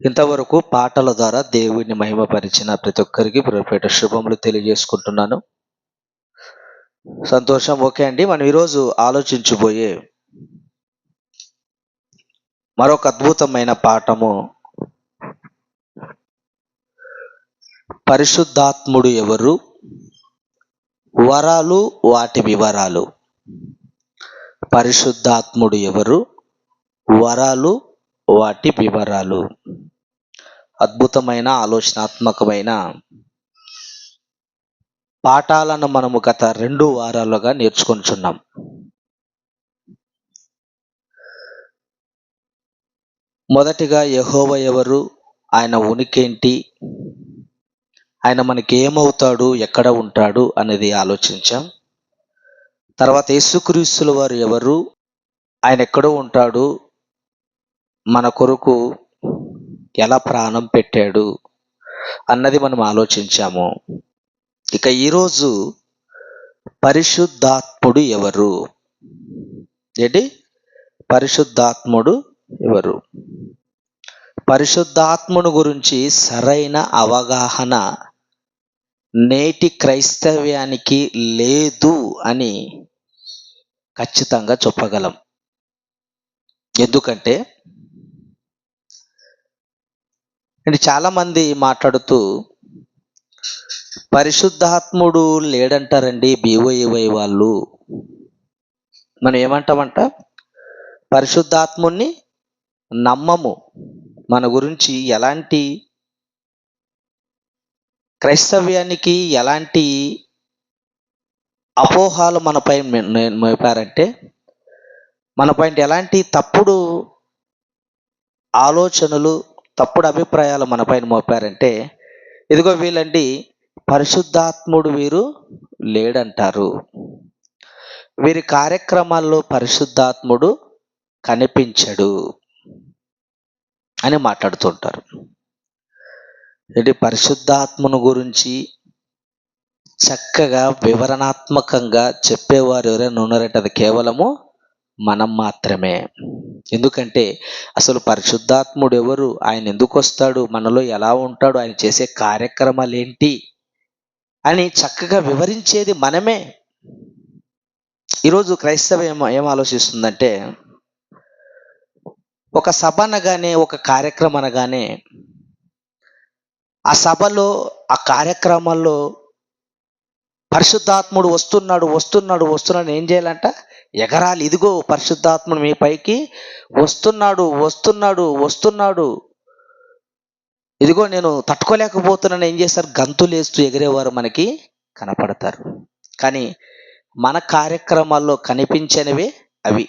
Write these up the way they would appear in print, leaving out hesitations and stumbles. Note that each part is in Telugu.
ఇంతవరకు పాటల ద్వారా దేవుడిని మహిమపరిచిన ప్రతి ఒక్కరికి ప్రభుపేట శుభములు తెలియజేసుకుంటున్నాను. సంతోషం. ఓకే అండి, మనం ఈరోజు ఆలోచించబోయే మరొక అద్భుతమైన పాఠము, పరిశుద్ధాత్ముడు ఎవరు, వరాలు వాటి వివరాలు. పరిశుద్ధాత్ముడు ఎవరు, వరాలు వాటి వివరాలు. అద్భుతమైన ఆలోచనాత్మకమైన పాఠాలను మనము గత 2 వారాలుగా నేర్చుకొనిచున్నాం. మొదటిగా యెహోవా ఎవరు, ఆయన ఉనికేంటి, ఆయన మనకి ఏమవుతాడు, ఎక్కడ ఉంటాడు అనేది ఆలోచించాం. తర్వాత యేసుక్రీస్తుల వారు ఎవరు, ఆయన ఎక్కడో ఉంటాడు, మన కొరకు ఎలా ప్రాణం పెట్టాడు అన్నది మనం ఆలోచించాము. ఇక ఈరోజు పరిశుద్ధాత్ముడు ఎవరు. ఏంటి? పరిశుద్ధాత్ముడు ఎవరు? పరిశుద్ధాత్ముని గురించి సరైన అవగాహన నేటి క్రైస్తవ్యానికి లేదు అని ఖచ్చితంగా చెప్పగలం. ఎందుకంటే చాలామంది మాట్లాడుతూ పరిశుద్ధాత్ముడు లేడంటారండి BOAY వాళ్ళు. మనం ఏమంటామంట, పరిశుద్ధాత్ముని నమ్మము. మన గురించి ఎలాంటి క్రైస్తవ్యానికి ఎలాంటి అపోహాలు మనపై మోపారంటే, మనపై ఎలాంటి తప్పుడు ఆలోచనలు, తప్పుడు అభిప్రాయాలు మనపైన మోపారంటే, ఇదిగో వీళ్ళండి పరిశుద్ధాత్ముడు వీరు లేడంటారు, వీరి కార్యక్రమాల్లో పరిశుద్ధాత్ముడు కనిపించడు అని మాట్లాడుతుంటారు. ఇది పరిశుద్ధాత్మను గురించి చక్కగా వివరణాత్మకంగా చెప్పేవారు ఎవరైనా ఉన్నారంటే అది కేవలము మనం మాత్రమే. ఎందుకంటే అసలు పరిశుద్ధాత్ముడు ఎవరు, ఆయన ఎందుకు వస్తాడు, మనలో ఎలా ఉంటాడు, ఆయన చేసే కార్యక్రమాలు ఏంటి అని చక్కగా వివరించేది మనమే. ఈరోజు క్రైస్తవం ఏం ఆలోచిస్తుందంటే, ఒక సభ అనగానే, ఒక కార్యక్రమం అనగానే, ఆ సభలో ఆ కార్యక్రమాల్లో పరిశుద్ధాత్ముడు వస్తున్నాడు ఏం చేయాలంట, ఎగరాలి. ఇదిగో పరిశుద్ధాత్ముడు మీ పైకి వస్తున్నాడు, ఇదిగో నేను తట్టుకోలేకపోతున్నాను. ఏం చేస్తారు, గంతులేస్తూ ఎగిరేవారు మనకి కనపడతారు. కానీ మన కార్యక్రమాల్లో కనిపించనివే అవి.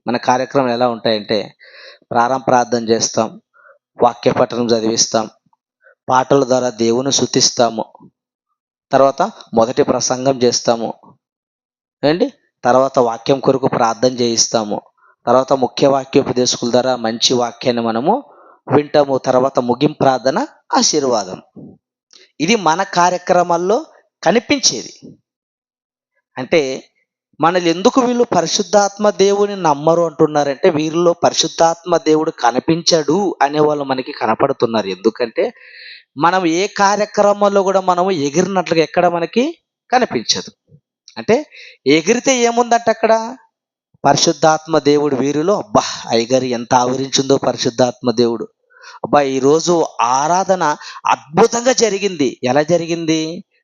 మన కార్యక్రమాలు ఎలా ఉంటాయంటే, ప్రార్థన చేస్తాం, వాక్య పఠనం చదివిస్తాం, పాటల ద్వారా దేవుని స్తుతిస్తాము, తర్వాత మొదటి ప్రసంగం చేస్తాము ఏంటి, తర్వాత వాక్యం కొరకు ప్రార్థన చేయిస్తాము, తర్వాత ముఖ్య వాక్యోపదేశకుల ద్వారా మంచి వాక్యాన్ని మనము వింటాము, తర్వాత ముగింపు ప్రార్థన, ఆశీర్వాదం. ఇది మన కార్యక్రమాల్లో కనిపించేది. అంటే మనల్ని ఎందుకు వీళ్ళు పరిశుద్ధాత్మ దేవుని నమ్మరు అంటున్నారంటే, వీరిలో పరిశుద్ధాత్మ దేవుడు కనిపించడు అనేవాళ్ళు మనకి కనపడుతున్నారు. ఎందుకంటే మనం ఏ కార్యక్రమంలో కూడా మనము ఎగిరినట్లుగా ఎక్కడ మనకి కనిపించదు. అంటే ఎగిరితే ఏముందంట అక్కడ, పరిశుద్ధాత్మ దేవుడు వీరిలో, అబ్బా అయ్యగారు ఎంత ఆవరించిందో పరిశుద్ధాత్మ దేవుడు, అబ్బా ఈరోజు ఆరాధన అద్భుతంగా జరిగింది. ఎలా జరిగింది,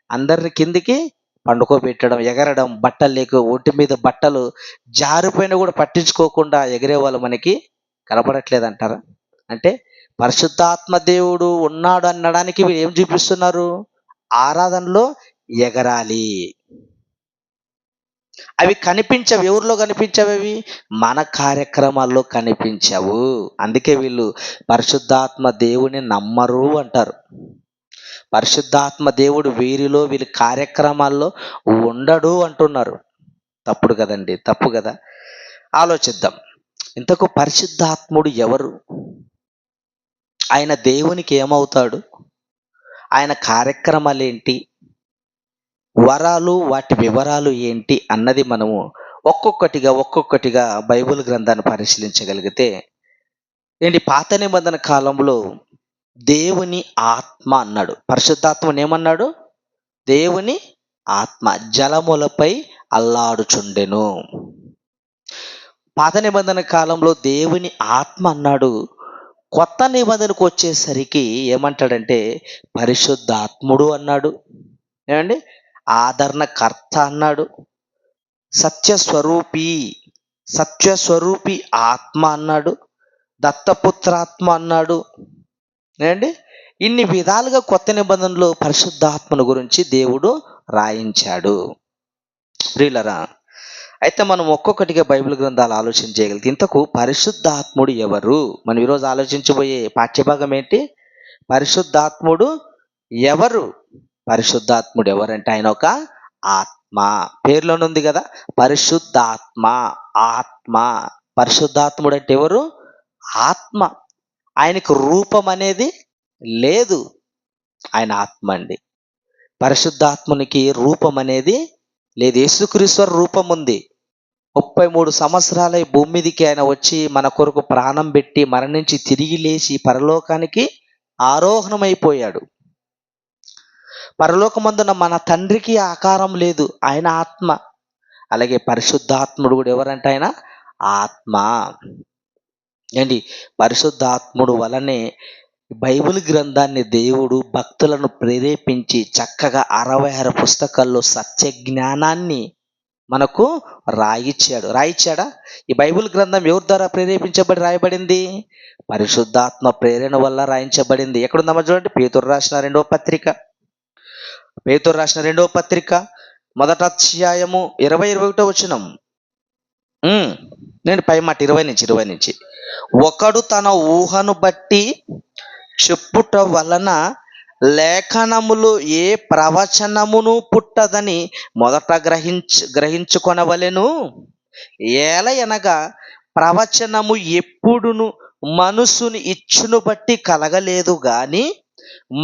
అందరిని కిందికి పండుకోబెట్టడం, ఎగరడం, బట్టలు లేక ఒంటి మీద బట్టలు జారిపోయినా కూడా పట్టించుకోకుండా ఎగిరే వాళ్ళు మనకి కనపడట్లేదంటారా? అంటే పరిశుద్ధాత్మ దేవుడు ఉన్నాడు అనడానికి వీరు ఏం చూపిస్తున్నారు, ఆరాధనలో ఎగరాలి. అవి కనిపించవు. ఎవరిలో కనిపించవు అవి, మన కార్యక్రమాల్లో కనిపించవు. అందుకే వీళ్ళు పరిశుద్ధాత్మ దేవుని నమ్మరు అంటారు. పరిశుద్ధాత్మ దేవుడు వీరిలో, వీరి కార్యక్రమాల్లో ఉండడు అంటున్నారు. తప్పుడు కదండి, తప్పు కదా. ఆలోచిద్దాం, ఇంతకు పరిశుద్ధాత్ముడు ఎవరు, ఆయన దేవునికి ఏమవుతాడు, ఆయన కార్యక్రమాలు ఏంటి, వరాలు వాటి వివరాలు ఏంటి అన్నది మనము ఒక్కొక్కటిగా బైబిల్ గ్రంథాన్ని పరిశీలించగలిగితే, పాత నిబంధన కాలంలో దేవుని ఆత్మ అన్నాడు. పరిశుద్ధాత్మని ఏమన్నాడు? దేవుని ఆత్మ జలములపై అల్లాడుచుండెను. పాత నిబంధన కాలంలో దేవుని ఆత్మ అన్నాడు. కొత్త నిబంధనకు వచ్చేసరికి ఏమంటాడంటే పరిశుద్ధాత్ముడు అన్నాడు. ఏమండి? ఆదరణకర్త అన్నాడు. సత్యస్వరూపి సత్యస్వరూపి ఆత్మ అన్నాడు. దత్తపుత్రాత్మ అన్నాడు. ఏమండి? ఇన్ని విధాలుగా కొత్త నిబంధనలో పరిశుద్ధాత్మను గురించి దేవుడు రాయించాడు. ప్రియులరా, అయితే మనం ఒక్కొక్కటిగా బైబిల్ గ్రంథాలు ఆలోచన చేయగలిగితే ఇంతకు పరిశుద్ధాత్ముడు ఎవరు? మనం ఈరోజు ఆలోచించబోయే పాఠ్యభాగం ఏంటి? పరిశుద్ధాత్ముడు ఎవరు? పరిశుద్ధాత్ముడు ఎవరంటే ఆయన ఒక ఆత్మ. పేర్లోనే ఉంది కదా, పరిశుద్ధాత్మ, ఆత్మ. పరిశుద్ధాత్ముడు అంటే ఎవరు? ఆత్మ. ఆయనకు రూపం అనేది లేదు, ఆయన ఆత్మ అండి. పరిశుద్ధాత్మునికి రూపం అనేది లేదు. యేసుక్రీస్తు రూపం ఉంది. 33 సంవత్సరాల ఈ భూమి మీదకి ఆయన వచ్చి మన కొరకు ప్రాణం పెట్టి మరణించి తిరిగి లేచి పరలోకానికి ఆరోహణమైపోయాడు. పరలోకమందున మన తండ్రికి ఆకారం లేదు, ఆయన ఆత్మ. అలాగే పరిశుద్ధాత్ముడు కూడా ఎవరంటే ఆయన ఆత్మ. ఏంటి? పరిశుద్ధాత్ముడు వలనే బైబిల్ గ్రంథాన్ని దేవుడు భక్తులను ప్రేరేపించి చక్కగా 66 పుస్తకాల్లో సత్య జ్ఞానాన్ని మనకు రాయిచ్చాడా? ఈ బైబిల్ గ్రంథం ఎవరి ద్వారా ప్రేరేపించబడి రాయబడింది? పరిశుద్ధాత్మ ప్రేరణ వల్ల రాయించబడింది. ఎక్కడుందమ్మా చూడండి, పేతురు రాసిన రెండవ పత్రిక మొదటి అధ్యాయము 20-21 వచనం. నేను పై మాట 20 నుంచి ఒకడు తన ఊహను బట్టి చెప్పుట వలన లేఖనములు ఏ ప్రవచనమును పుట్టదని మొదట గ్రహించుకొనవలెను. ఏలయనగా ప్రవచనము ఎప్పుడును మనుషుని ఇచ్చును బట్టి కలగలేదు గాని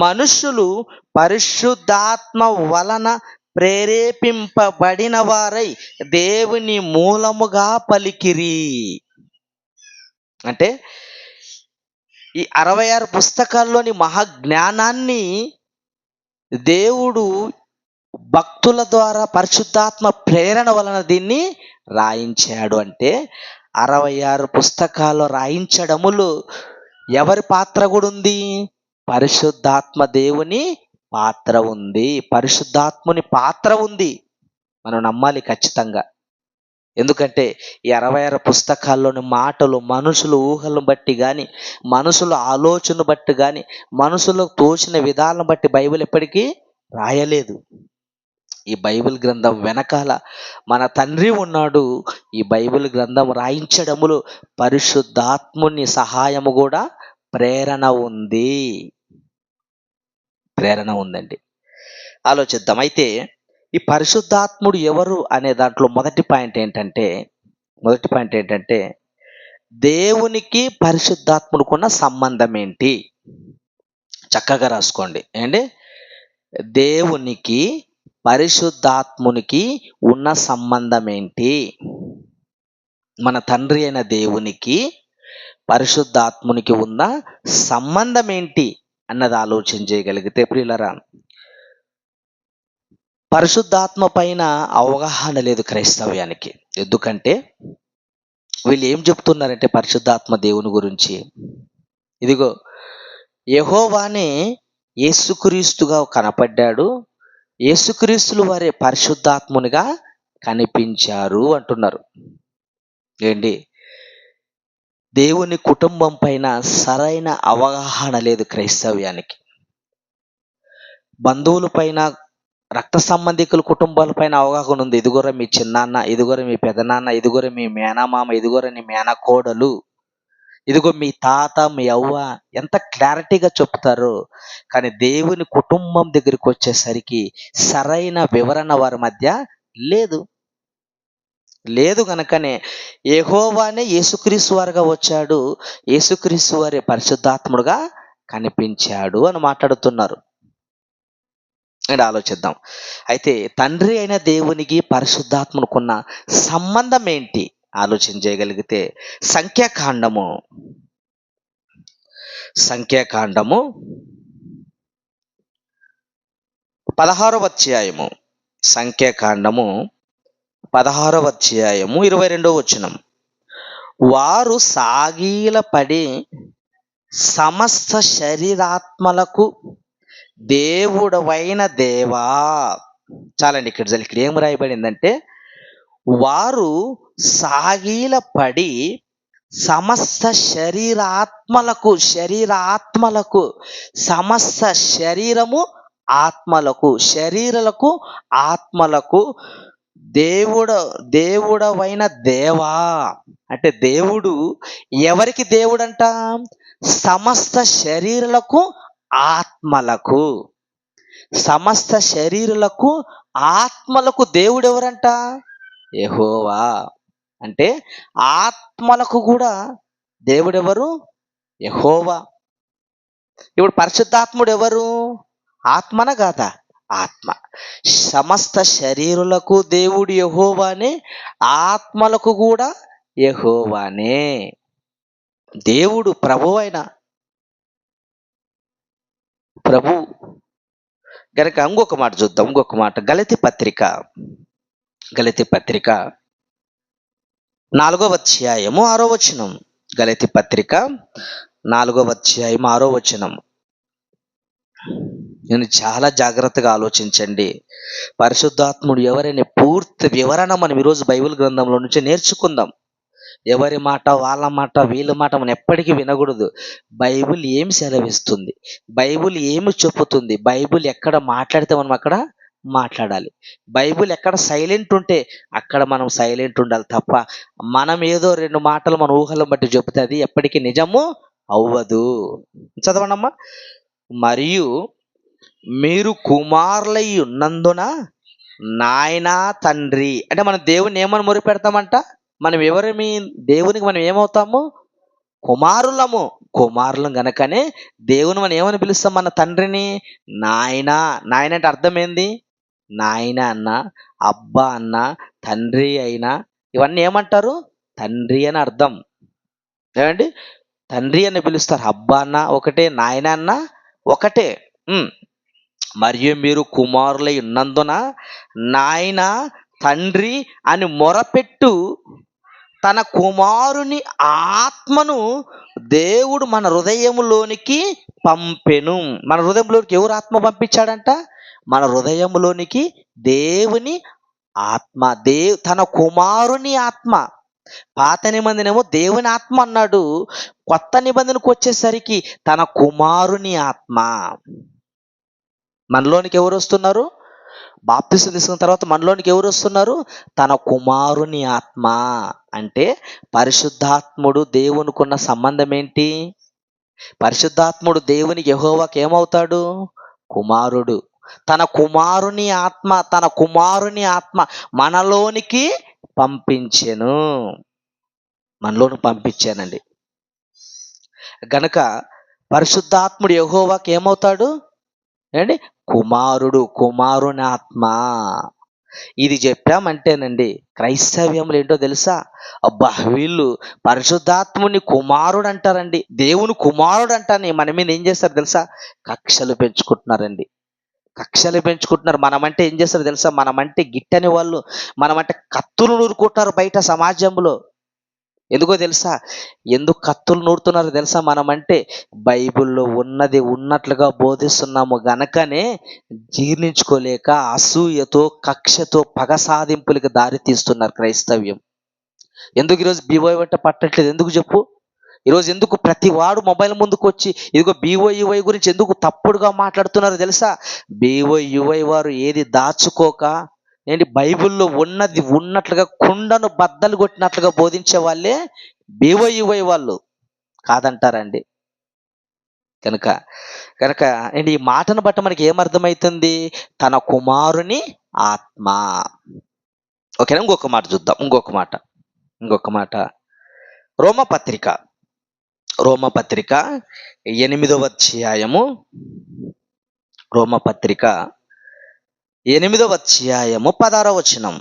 మనుషులు పరిశుద్ధాత్మ వలన ప్రేరేపింపబడిన వారై దేవుని మూలముగా పలికిరి. అంటే ఈ 66 పుస్తకాల్లోని మహాజ్ఞానాన్ని దేవుడు భక్తుల ద్వారా పరిశుద్ధాత్మ ప్రేరణ వలన దీన్ని రాయించాడు. అంటే 66 పుస్తకాల్లో రాయించడములు ఎవరి పాత్ర కూడా ఉంది? పరిశుద్ధాత్మ దేవుని పాత్ర ఉంది, పరిశుద్ధాత్ముని పాత్ర ఉంది. మనం నమ్మాలి ఖచ్చితంగా. ఎందుకంటే ఈ 66 పుస్తకాల్లోని మాటలు మనుషులు ఊహలను బట్టి కానీ, మనుషుల ఆలోచన బట్టి కానీ, మనుషులకు తోచిన విధాలను బట్టి బైబిల్ ఎప్పటికీ రాయలేదు. ఈ బైబిల్ గ్రంథం వెనకాల మన తండ్రి ఉన్నాడు. ఈ బైబిల్ గ్రంథం రాయించడములో పరిశుద్ధాత్ముని సహాయము కూడా ప్రేరణ ఉందండి. ఆలోచిద్దాం. అయితే ఈ పరిశుద్ధాత్ముడు ఎవరు అనే దాంట్లో మొదటి పాయింట్ ఏంటంటే దేవునికి పరిశుద్ధాత్ముడికున్న సంబంధం ఏంటి? చక్కగా రాసుకోండి. ఏంటి? దేవునికి పరిశుద్ధాత్మునికి ఉన్న సంబంధం ఏంటి? మన తండ్రి అయిన దేవునికి పరిశుద్ధాత్మునికి ఉన్న సంబంధం ఏంటి అన్నది ఆలోచన చేయగలిగితే ప్రియులరా, పరిశుద్ధాత్మ పైన అవగాహన లేదు క్రైస్తవ్యానికి. ఎందుకంటే వీళ్ళు ఏం చెప్తున్నారంటే పరిశుద్ధాత్మ దేవుని గురించి, ఇదిగో యెహోవానే యేసుక్రీస్తుగా కనపడ్డాడు, యేసుక్రీస్తులు వారే పరిశుద్ధాత్మునిగా కనిపించారు అంటున్నారు. ఏంటి? దేవుని కుటుంబం పైన సరైన అవగాహన లేదు క్రైస్తవ్యానికి. బంధువుల పైన, రక్త సంబంధికుల కుటుంబాల పైన అవగాహన ఉంది. ఇదిగోరా మీ చిన్నాన్న, ఇదిగోరా మీ పెదనాన్న, ఇదిగోరా మీ మేనమామ, ఇదిగోరా నీ మేనకోడలు, ఇదిగో మీ తాత, మీ అవ్వ, ఎంత క్లారిటీగా చెప్తారో. కానీ దేవుని కుటుంబం దగ్గరికి వచ్చేసరికి సరైన వివరణ వారి మధ్య లేదు కనుకనే యెహోవానే యేసుక్రీస్తు వారుగా వచ్చాడు, యేసుక్రీస్తు వారి పరిశుద్ధాత్ముడుగా కనిపించాడు అని మాట్లాడుతున్నారు. అండ్ ఆలోచిద్దాం. అయితే తండ్రి అయిన దేవునికి పరిశుద్ధాత్మకున్న సంబంధం ఏంటి ఆలోచన చేయగలిగితే, సంఖ్యాకాండము 16వ అధ్యాయము. సంఖ్యాకాండము 16వ అధ్యాయము 22వ వచనం. వారు సాగిలపడి సమస్త శరీరాత్మలకు దేవుడవైన దేవా. చాలండి, ఇక్కడ ఏం రాయబడిందంటే, వారు సాగిలపడి సమస్త శరీరాత్మలకు సమస్త శరీరము ఆత్మలకు దేవుడవైన దేవా. అంటే దేవుడు ఎవరికి దేవుడంట? సమస్త శరీరులకు ఆత్మలకు దేవుడు ఎవరంట? యెహోవా. అంటే ఆత్మలకు కూడా దేవుడెవరు? యెహోవా. ఇప్పుడు పరిశుద్ధాత్ముడు ఎవరు? ఆత్మన కాదా? ఆత్మ. సమస్త శరీరులకు దేవుడు యెహోవానే, ఆత్మలకు కూడా యెహోవానే. దేవుడు ప్రభు గనక ఇంకొక మాట చూద్దాం. గలతీ పత్రిక 4వ అధ్యాయము 6వ వచనం. గలతీ పత్రిక 4వ అధ్యాయం 6వ వచనం. నేను చాలా జాగ్రత్తగా ఆలోచించండి. పరిశుద్ధాత్ముడు ఎవరైనా పూర్తి వివరణ మనం ఈరోజు బైబిల్ గ్రంథంలో నుంచి నేర్చుకుందాం. ఎవరి మాట, వాళ్ళ మాట, వీళ్ళ మాట మనం ఎప్పటికీ వినకూడదు. బైబిల్ ఏమి సెలవిస్తుంది, బైబిల్ ఏమి చెప్పుతుంది, బైబిల్ ఎక్కడ మాట్లాడితే మనం అక్కడ మాట్లాడాలి. బైబిల్ ఎక్కడ సైలెంట్ ఉంటే అక్కడ మనం సైలెంట్ ఉండాలి తప్ప, మనం ఏదో 2 మాటలు మన ఊహలను బట్టి చెబితే అది ఎప్పటికీ నిజము అవ్వదు. చదవండమ్మా. మరియు మీరు కుమారులై ఉన్నందున నాయనా తండ్రి. అంటే మనం దేవుని ఏమని మొరి పెడతామంట? మనం దేవునికి మనం ఏమవుతాము? కుమారులం గనకనే దేవుని మనం ఏమని పిలుస్తాం? మన తండ్రిని నాయన. నాయన అంటే అర్థం ఏంది? నాయన అన్న, అబ్బా అన్న, తండ్రి అయినా ఇవన్నీ ఏమంటారు? తండ్రి అని అర్థం. ఏమండి? తండ్రి అని పిలుస్తారు. అబ్బా అన్న ఒకటే, నాయన అన్న ఒకటే. మరియు మీరు కుమారులై ఉన్నందున నాయన తండ్రి అని మొరపెట్టు తన కుమారుని ఆత్మను దేవుడు మన హృదయములోనికి పంపెను. మన హృదయంలోనికి ఎవరు ఆత్మ పంపించాడంట? మన హృదయంలోనికి దేవుని ఆత్మ, తన కుమారుని ఆత్మ. పాత నిబంధనేమో దేవుని ఆత్మ అన్నాడు. కొత్త నిబంధనకు వచ్చేసరికి తన కుమారుని ఆత్మ. మనలోనికి ఎవరు వస్తున్నారు? బాప్తిసం తీసుకున్న తర్వాత మనలోనికి ఎవరు వస్తున్నారు? తన కుమారుని ఆత్మ. అంటే పరిశుద్ధాత్ముడు దేవునికున్న సంబంధం ఏంటి? పరిశుద్ధాత్ముడు దేవునికి యెహోవాకి ఏమవుతాడు? కుమారుడు. తన కుమారుని ఆత్మ మనలోనికి పంపించానండి. గనక పరిశుద్ధాత్ముడు యెహోవాకి ఏమవుతాడు? ఏంటి? కుమారుని ఆత్మ. ఇది చెప్పామంటేనండి క్రైస్తవ్యంలో ఏంటో తెలుసా? అబ్బా, వీళ్ళు పరిశుద్ధాత్ముని కుమారుడు అంటారండి, దేవుని కుమారుడు అంటారని మన మీద ఏం చేస్తారు తెలుసా? కక్షలు పెంచుకుంటున్నారు. మనమంటే ఏం చేస్తారు తెలుసా? మనమంటే గిట్టని వాళ్ళు, మనమంటే కత్తులు నూరుకుంటున్నారు బయట సమాజంలో. ఎందుకో తెలుసా? ఎందుకు కత్తులు నూరుతున్నారో తెలుసా? మనమంటే బైబిల్లో ఉన్నది ఉన్నట్లుగా బోధిస్తున్నాము గనకనే జీర్ణించుకోలేక అసూయతో, కక్షతో, పగ సాధింపులకు దారి తీస్తున్నారు క్రైస్తవ్యం. ఎందుకు ఈరోజు బీఓఐ వెంట పట్టట్లేదు? ఎందుకు చెప్పు? ఈరోజు ఎందుకు ప్రతి వాడు మొబైల్ ముందుకు వచ్చి ఇదిగో BOUI గురించి ఎందుకు తప్పుడుగా మాట్లాడుతున్నారు తెలుసా? BOUI వారు ఏది దాచుకోక బైబిల్లో ఉన్నది ఉన్నట్లుగా కుండను బద్దలు కొట్టినట్లుగా బోధించే వాళ్ళే BOUI వాళ్ళు కాదంటారండి. కనుక ఈ మాటను బట్టి మనకి ఏమర్థమవుతుంది? తన కుమారుని ఆత్మ. ఓకేనా? ఇంకొక మాట చూద్దాం. ఇంకొక మాట రోమపత్రిక 8వ అధ్యాయము. రోమపత్రిక 8వ అధ్యాయము 16వ వచనం.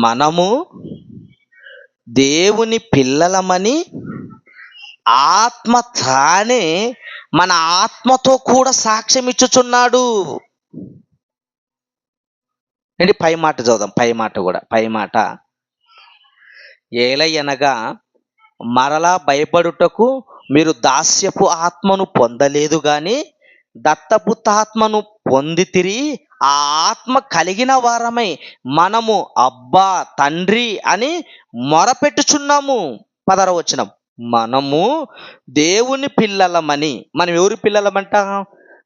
మనము దేవుని పిల్లలమని ఆత్మ తానే మన ఆత్మతో కూడా సాక్ష్యం ఇచ్చుచున్నాడు. ఏంటి పై మాట చదుదాం, పై మాట కూడా, పై మాట ఏలయనగా మరలా భయపడుటకు మీరు దాస్యపు ఆత్మను పొందలేదు గాని దత్తపుత్రాత్మను పొందితిరి. ఆ ఆత్మ కలిగిన వారమై మనము అబ్బా తండ్రి అని మొరపెట్టుచున్నాము. 16వ వచనం, మనము దేవుని పిల్లలమని. మనం ఎవరి పిల్లలమంట?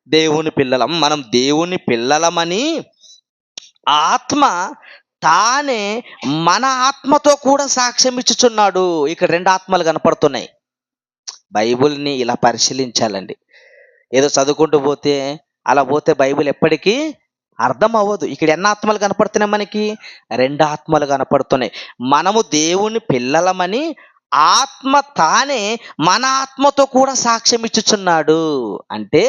దేవుని పిల్లలం. మనం దేవుని పిల్లలమని ఆత్మ తానే మన ఆత్మతో కూడా సాక్ష్యం ఇచ్చుచున్నాడు. ఇక్కడ రెండు ఆత్మలు కనపడుతున్నాయి. బైబిల్ని ఇలా పరిశీలించాలండి. ఏదో చదువుకుంటూ పోతే అలా పోతే బైబిల్ ఎప్పటికీ అర్థం అవ్వదు. ఇక్కడ ఎన్ని ఆత్మలు కనపడుతున్నాయి మనకి? రెండు ఆత్మలు కనపడుతున్నాయి. మనము దేవుని పిల్లలమని ఆత్మ తానే మన ఆత్మతో కూడా సాక్ష్యం ఇచ్చుచున్నాడు. అంటే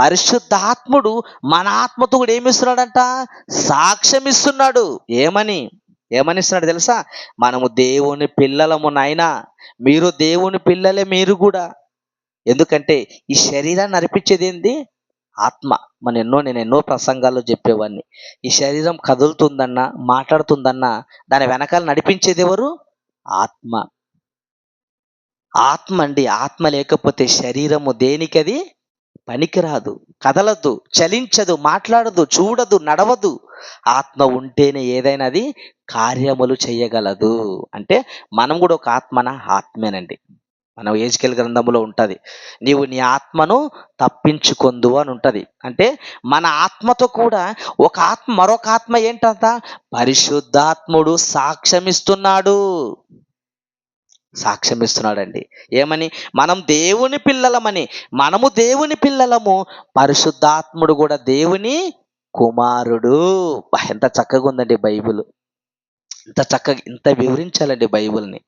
పరిశుద్ధాత్ముడు మన ఆత్మతో కూడా ఏమిస్తున్నాడంట? సాక్ష్యం ఇస్తున్నాడు. ఏమని ఇస్తున్నాడు తెలుసా? మనము దేవుని పిల్లలము నాయనా, మీరు దేవుని పిల్లలే మీరు కూడా. ఎందుకంటే ఈ శరీరాన్ని నడిపించేది ఏంది? ఆత్మ. నేను ఎన్నో ప్రసంగాల్లో చెప్పేవాడిని. ఈ శరీరం కదులుతుందన్నా, మాట్లాడుతుందన్నా దాని వెనకాల నడిపించేది ఎవరు? ఆత్మ. ఆత్మ అండి. ఆత్మ లేకపోతే శరీరము దేనికది పనికిరాదు, కదలదు, చలించదు, మాట్లాడదు, చూడదు, నడవదు. ఆత్మ ఉంటేనే ఏదైనా అది కార్యములు చేయగలదు. అంటే మనం కూడా ఒక ఆత్మేనండి. మన ఏజ్కేల్ గ్రంథంలో ఉంటుంది, నీవు నీ ఆత్మను తప్పించుకొందు అని ఉంటుంది. అంటే మన ఆత్మతో కూడా ఒక ఆత్మ, మరొక ఆత్మ ఏంటంట? పరిశుద్ధాత్ముడు సాక్ష్యమిస్తున్నాడు. సాక్ష్యమిస్తున్నాడండి. ఏమని? మనం దేవుని పిల్లలమని. మనము దేవుని పిల్లలము, పరిశుద్ధాత్ముడు కూడా దేవుని కుమారుడు. ఎంత చక్కగా ఉందండి బైబిల్. ఇంత చక్కగా, ఇంత వివరించాలండి బైబిల్ని.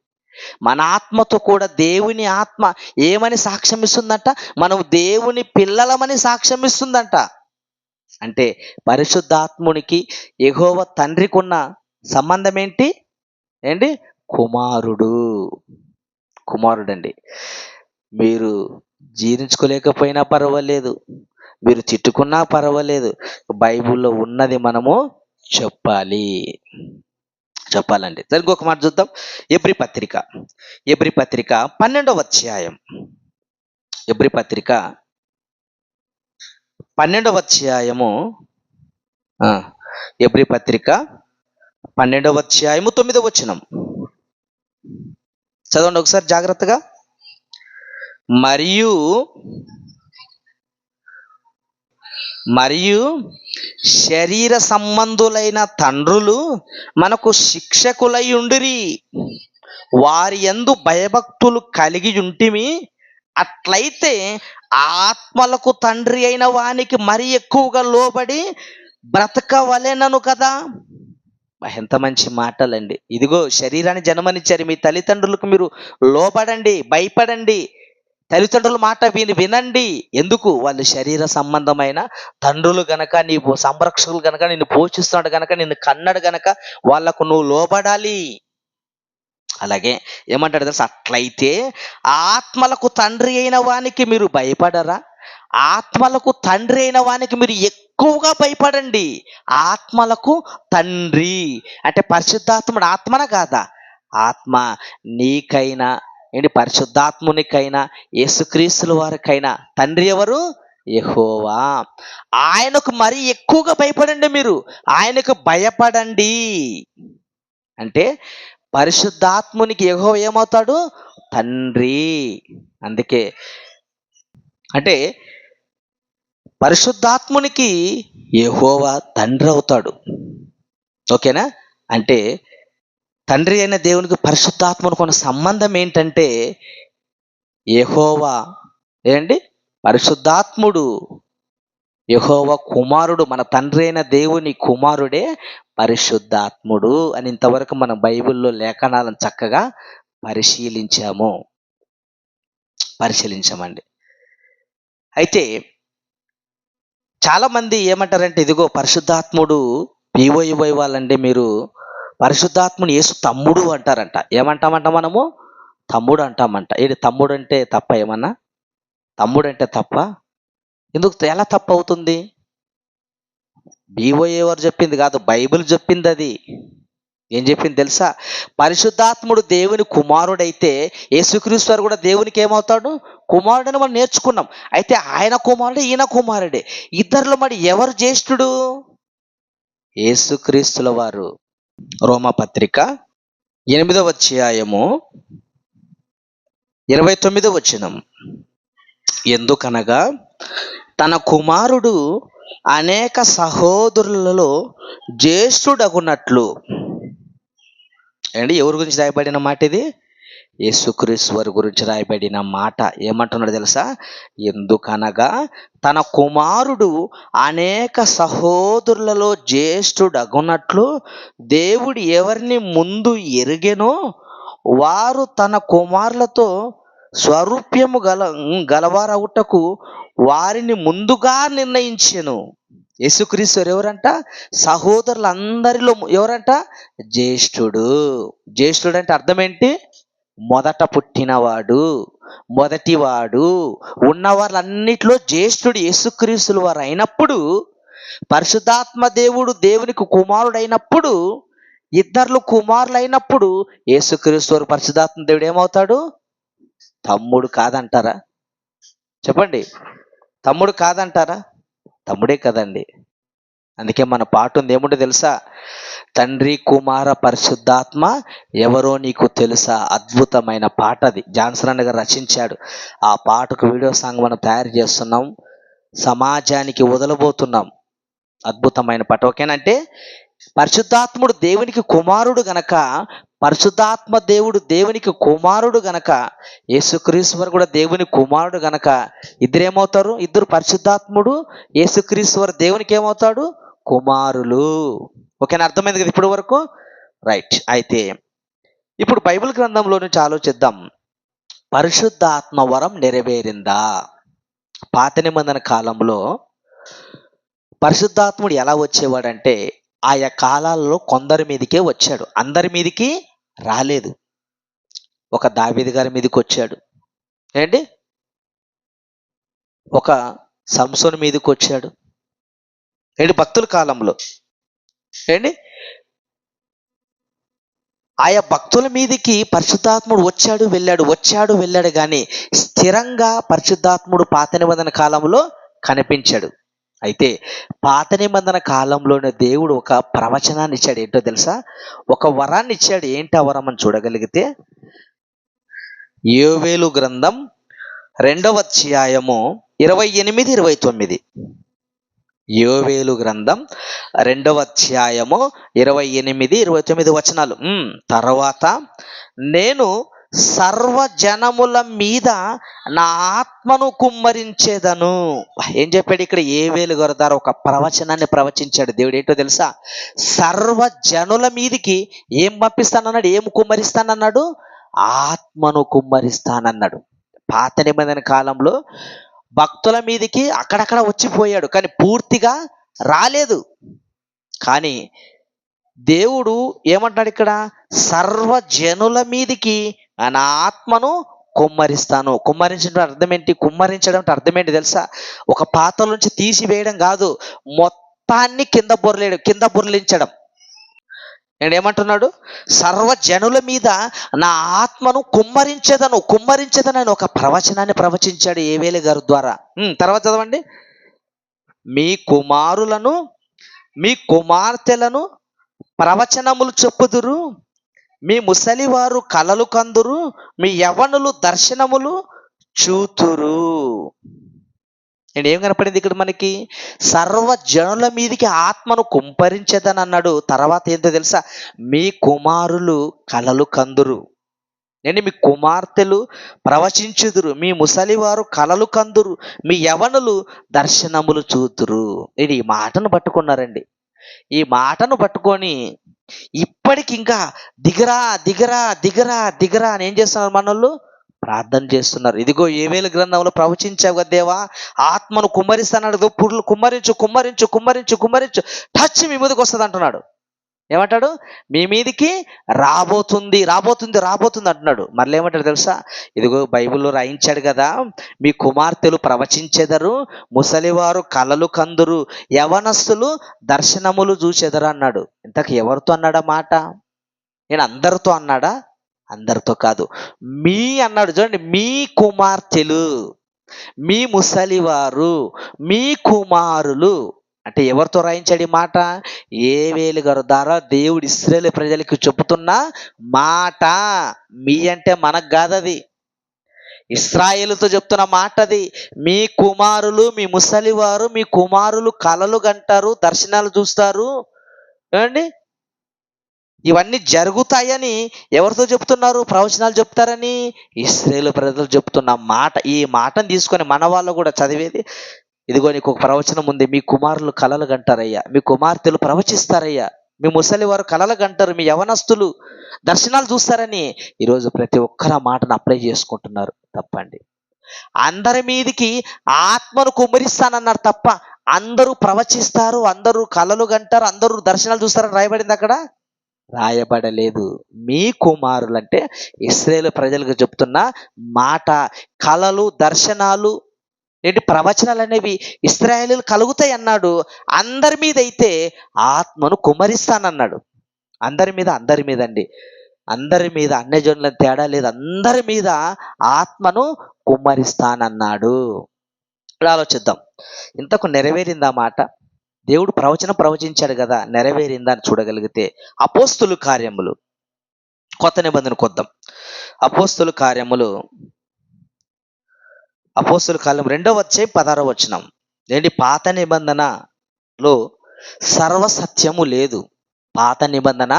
మన ఆత్మతో కూడా దేవుని ఆత్మ ఏమని సాక్ష్యం ఇస్తుందంట? మనం దేవుని పిల్లలమని సాక్ష్యం ఇస్తుందంట. అంటే పరిశుద్ధాత్మునికి యెహోవా తండ్రికి ఉన్న సంబంధం ఏంటి? కుమారుడండి. మీరు జీర్ణించుకోలేకపోయినా పర్వాలేదు, మీరు తిట్టుకున్నా పర్వాలేదు, బైబిల్లో ఉన్నది మనము చెప్పాలండి. సరే, ఇంకొక మాట చూద్దాం. ఎబ్రీ పత్రిక 12వ అధ్యాయం. ఎబ్రీ పత్రిక 12వ అధ్యాయము. ఎబ్రీ పత్రిక 12వ అధ్యాయము 9వ వచనం చదవండి ఒకసారి జాగ్రత్తగా. మరియు శరీర సంబంధులైన తండ్రులు మనకు శిక్షకులై ఉండిరి, వారి యందు భయభక్తులు కలిగి ఉంటిమి. అట్లయితే ఆత్మలకు తండ్రి అయిన వానికి మరి ఎక్కువగా లోబడి బ్రతకవలెనను కదా. ఎంత మంచి మాటలండి. ఇదిగో శరీరాన్ని జన్మనిచ్చారు, మీ తల్లిదండ్రులకు మీరు లోబడండి, భయపడండి, తల్లిదండ్రుల మాట వినండి. ఎందుకు? వాళ్ళు శరీర సంబంధమైన తండ్రులు గనక, నీవు సంరక్షకులు గనక, నిన్ను పోషిస్తున్నాడు గనక, నిన్ను కన్నాడు గనక వాళ్లకు నువ్వు లోబడాలి. అలాగే ఏమంటాడు తెలుసా? అట్లయితే ఆత్మలకు తండ్రి అయిన వానికి మీరు భయపడరా? ఆత్మలకు తండ్రి అయిన వానికి మీరు ఎక్కువగా భయపడండి. ఆత్మలకు తండ్రి అంటే పరిశుద్ధాత్ముడు ఆత్మన కాదా? ఆత్మ. నీకైనా పరిశుద్ధాత్మునికైనా యేసుక్రీస్తుల వారికైనా తండ్రి ఎవరు? యెహోవా. ఆయనకు మరి ఎక్కువగా భయపడండి. మీరు ఆయనకు భయపడండి. అంటే పరిశుద్ధాత్మునికి యెహోవా ఏమవుతాడు? తండ్రి. అందుకే అంటే పరిశుద్ధాత్మునికి యెహోవా తండ్రి అవుతాడు. ఓకేనా? అంటే తండ్రి అయిన దేవునికి పరిశుద్ధాత్మకు ఉన్న సంబంధం ఏంటంటే, యెహోవా పరిశుద్ధాత్ముడు, యెహోవా కుమారుడు, మన తండ్రి అయిన దేవుని కుమారుడే పరిశుద్ధాత్ముడు అని ఇంతవరకు మనం బైబిల్లో లేఖనాలను చక్కగా పరిశీలించామండి. అయితే చాలామంది ఏమంటారంటే, ఇదిగో పరిశుద్ధాత్ముడు పిఓఈవై వాళ్ళండి, మీరు పరిశుద్ధాత్ముని యేసు తమ్ముడు అంటారంట. ఏమంటామంట మనము? తమ్ముడు అంటామంట. ఏంటి తమ్ముడు అంటే తప్ప ఏమన్నా? తమ్ముడు అంటే తప్ప? ఎలా తప్పు అవుతుంది? బీఓఏ వారు చెప్పింది కాదు, బైబిల్ చెప్పింది అది. ఏం చెప్పింది తెలుసా? పరిశుద్ధాత్ముడు దేవుని కుమారుడైతే యేసుక్రీస్తు వారు కూడా దేవునికి ఏమవుతాడు? కుమారుడని మనం నేర్చుకున్నాం. అయితే ఆయన కుమారుడే, ఈయన కుమారుడే. ఇద్దరిలో మరి ఎవరు జ్యేష్ఠుడు? యేసుక్రీస్తుల వారు. రోమపత్రిక 8వ అధ్యాయము 29వ వచనం. ఎందుకనగా తన కుమారుడు అనేక సహోదరులలో జ్యేష్ఠుడగునట్లు. అండి ఎవరి గురించి రాయబడిన మాట ఇది? యేసుక్రీస్తు వారి గురించి రాయబడిన మాట. ఏమంటున్నాడు తెలుసా? ఎందుకనగా తన కుమారుడు అనేక సహోదరులలో జ్యేష్ఠుడగునట్లు దేవుడు ఎవరిని ముందు ఎరుగెనో వారు తన కుమారులతో స్వరూప్యము గలవారవుటకు వారిని ముందుగా నిర్ణయించెను. యేసుక్రీస్తు ఎవరంట? సహోదరులందరిలో ఎవరంట? జ్యేష్ఠుడు. జ్యేష్ఠుడు అంటే అర్థం ఏంటి? మొదట పుట్టినవాడు, మొదటివాడు, ఉన్న వాళ్ళన్నిటిలో జ్యేష్ఠుడు యేసుక్రీస్తుల వారు అయినప్పుడు, పరిశుద్ధాత్మ దేవుడు దేవునికి కుమారుడు అయినప్పుడు, ఇద్దరు కుమారులు అయినప్పుడు యేసుక్రీస్తు వారు పరిశుద్ధాత్మ దేవుడు ఏమవుతాడు? తమ్ముడు కాదంటారా? చెప్పండి, తమ్ముడు కాదంటారా? తమ్ముడే కదండి. అందుకే మన పాట ఉంది, ఏముంటో తెలుసా? తండ్రి కుమార పరిశుద్ధాత్మ ఎవరో నీకు తెలుసా. అద్భుతమైన పాట అది. జాన్సన్ అన్న గారు రచించాడు. ఆ పాటకు వీడియో సాంగ్ మనం తయారు చేస్తున్నాం, సమాజానికి వదలబోతున్నాం. అద్భుతమైన పాట. ఓకేనంటే పరిశుద్ధాత్ముడు దేవునికి కుమారుడు గనక, పరిశుద్ధాత్మ దేవుడు దేవునికి కుమారుడు గనక, యేసుక్రీస్తు వారు కూడా దేవుని కుమారుడు గనక ఇద్దరేమవుతారు? ఇద్దరు పరిశుద్ధాత్ముడు యేసుక్రీస్తు వారు దేవునికి ఏమవుతాడు? కుమారులు. ఓకేనా? అర్థమైంది కదా ఇప్పటి వరకు? రైట్. అయితే ఇప్పుడు బైబిల్ గ్రంథంలో నుంచి ఆలోచిద్దాం. పరిశుద్ధాత్మ వరం నెరవేరిందా? పాత నిబంధన కాలంలో పరిశుద్ధాత్ముడు ఎలా వచ్చేవాడంటే ఆయా కాలాల్లో కొందరి మీదకే వచ్చాడు, అందరి మీదికి రాలేదు. ఒక దావీదు గారి మీదకి వచ్చాడు, ఏంటి? ఒక సంసోను మీదకి వచ్చాడు, ఏంటి? భక్తుల కాలంలో ఏంటి? ఆయా భక్తుల మీదకి పరిశుద్ధాత్ముడు వచ్చాడు వెళ్ళాడు కానీ స్థిరంగా పరిశుద్ధాత్ముడు పాత నిబంధన కాలంలో కనిపించాడు. అయితే పాత నిబంధన కాలంలోనే దేవుడు ఒక ప్రవచనాన్ని ఇచ్చాడు. ఏంటో తెలుసా? ఒక వరాన్ని ఇచ్చాడు. ఏంటి ఆ వరం అని చూడగలిగితే, యోవేలు గ్రంథం 2వ అధ్యాయము 28, 29. యోవేలు గ్రంథం 2వ అధ్యాయము 28, 29 వచనాలు. తర్వాత నేను సర్వజనముల మీద నా ఆత్మను కుమ్మరించేదను. ఏం చెప్పాడు ఇక్కడ? యోవేలు గారి ద్వారా ఒక ప్రవచనాన్ని ప్రవచించాడు దేవుడు. ఏంటో తెలుసా? సర్వజనుల మీదికి ఏం పంపిస్తానన్నాడు? ఏం కుమ్మరిస్తానన్నాడు? ఆత్మను కుమ్మరిస్తానన్నాడు. పాత నిబంధన కాలంలో భక్తుల మీదికి అక్కడక్కడ వచ్చిపోయాడు కానీ పూర్తిగా రాలేదు. కానీ దేవుడు ఏమంటాడు ఇక్కడ? సర్వజనుల మీదికి నా ఆత్మను కుమ్మరిస్తాను. కుమ్మరించడం అర్థం ఏంటి? కుమ్మరించడం అంటే అర్థం ఏంటి తెలుసా? ఒక పాత్ర నుంచి తీసివేయడం కాదు, మొత్తాన్ని కింద బొర్లించడం. నేను ఏమంటున్నాడు? సర్వజనుల మీద నా ఆత్మను కుమ్మరించదని ఒక ప్రవచనాన్ని ప్రవచించాడు యోవేలు గారి ద్వారా. తర్వాత చదవండి. మీ కుమారులను మీ కుమార్తెలను ప్రవచనములు చెప్పుదురు, మీ ముసలివారు కలలు కందురు, మీ యవ్వనులు దర్శనములు చూతురు. నేను ఏం కనపడింది ఇక్కడ మనకి? సర్వజనుల మీదకి ఆత్మను కుమ్మరించేదని అన్నాడు. తర్వాత ఏంటో తెలుసా? మీ కుమారులు కలలు కందురు, నేను మీ కుమార్తెలు ప్రవచించుదురు, మీ ముసలివారు కలలు కందురు, మీ యవ్వనులు దర్శనములు చూతురు. నేను ఈ మాటను పట్టుకున్నారండి. ఈ మాటను పట్టుకొని ఇప్పటికి ఇంకా దిగరా దిగరా దిగరా దిగరా అని ఏం చేస్తున్నారు మనోళ్ళు? ప్రార్థన చేస్తున్నారు. ఇదిగో యోవేలు గ్రంథంలో ప్రవచించావు కదా దేవా, ఆత్మను కుమ్మరిస్తానడు, పురులు కుమ్మరించు కుమ్మరించు కుమ్మరించు కుమ్మరించు, టచ్ మీ మీదకి వస్తుంది అంటున్నాడు. ఏమంటాడు? మీ మీదికి రాబోతుంది రాబోతుంది రాబోతుంది అంటున్నాడు. మళ్ళీ ఏమంటాడు తెలుసా? ఇదిగో బైబిల్లో రాయించాడు కదా, మీ కుమార్తెలు ప్రవచించెదరు, ముసలివారు కలలు కందురు, యవనస్తులు దర్శనములు చూచెదరు అన్నాడు. ఇంతకు ఎవరితో అన్నాడా మాట? నేను అందరితో అన్నాడా? అందరితో కాదు, మీ అన్నాడు. చూడండి, మీ కుమార్తెలు, మీ ముసలివారు, మీ కుమారులు అంటే ఎవరితో రాయించాడు ఈ మాట? యేవేలు గారి ద్వారా దేవుడు ఇశ్రాయేలు ప్రజలకు చెబుతున్న మాట. మీ అంటే మనకు కాదది, ఇశ్రాయేలుతో చెప్తున్న మాట అది. మీ కుమారులు, మీ ముసలివారు, మీ కుమారులు కలలు కంటారు, దర్శనాలు చూస్తారు. ఏమండి? ఇవన్నీ జరుగుతాయని ఎవరితో చెప్తున్నారు? ప్రవచనాలు చెప్తారని ఇశ్రాయేలు ప్రజలు చెప్తున్న మాట. ఈ మాటను తీసుకొని మన వాళ్ళు కూడా చదివేది, ఇదిగో నీకు ఒక ప్రవచనం ఉంది, మీ కుమారులు కలలు కంటారయ్యా, మీ కుమార్తెలు ప్రవచిస్తారయ్యా, మీ ముసలి వారు కలలు కంటారు, మీ యవనస్తులు దర్శనాలు చూస్తారని ఈరోజు ప్రతి ఒక్కరు ఆ మాటను అప్లై చేసుకుంటున్నారు. తప్పండి. అందరి మీదికి ఆత్మను కుమ్మరిస్తానన్నారు తప్ప అందరూ ప్రవచిస్తారు, అందరూ కలలు కంటారు, అందరూ దర్శనాలు చూస్తారని రాయబడింది అక్కడ? రాయబడలేదు. మీ కుమారులు అంటే ఇశ్రాయేలు ప్రజలకు చెప్తున్న మాట. కలలు, దర్శనాలు ఏంటి, ప్రవచనాలు అనేవి ఇశ్రాయేలీయులు కలుగుతాయి అన్నాడు. అందరి మీద అయితే ఆత్మను కుమ్మరిస్తానన్నాడు. అందరి మీద, అందరి మీద అండి, అందరి మీద, అన్యజనులను తేడా లేదు, అందరి మీద ఆత్మను కుమ్మరిస్తానన్నాడు. ఇప్పుడు ఆలోచిద్దాం, ఇంతకు నెరవేరిందా మాట? దేవుడు ప్రవచనం ప్రవచించాడు కదా, నెరవేరిందా అని చూడగలిగితే అపోస్తుల కార్యములు, కొత్త నిబంధన కొద్దాం. అపోస్తుల కార్యములు 2:16 ఏంటి? పాత నిబంధనలో సర్వసత్యము లేదు. పాత నిబంధన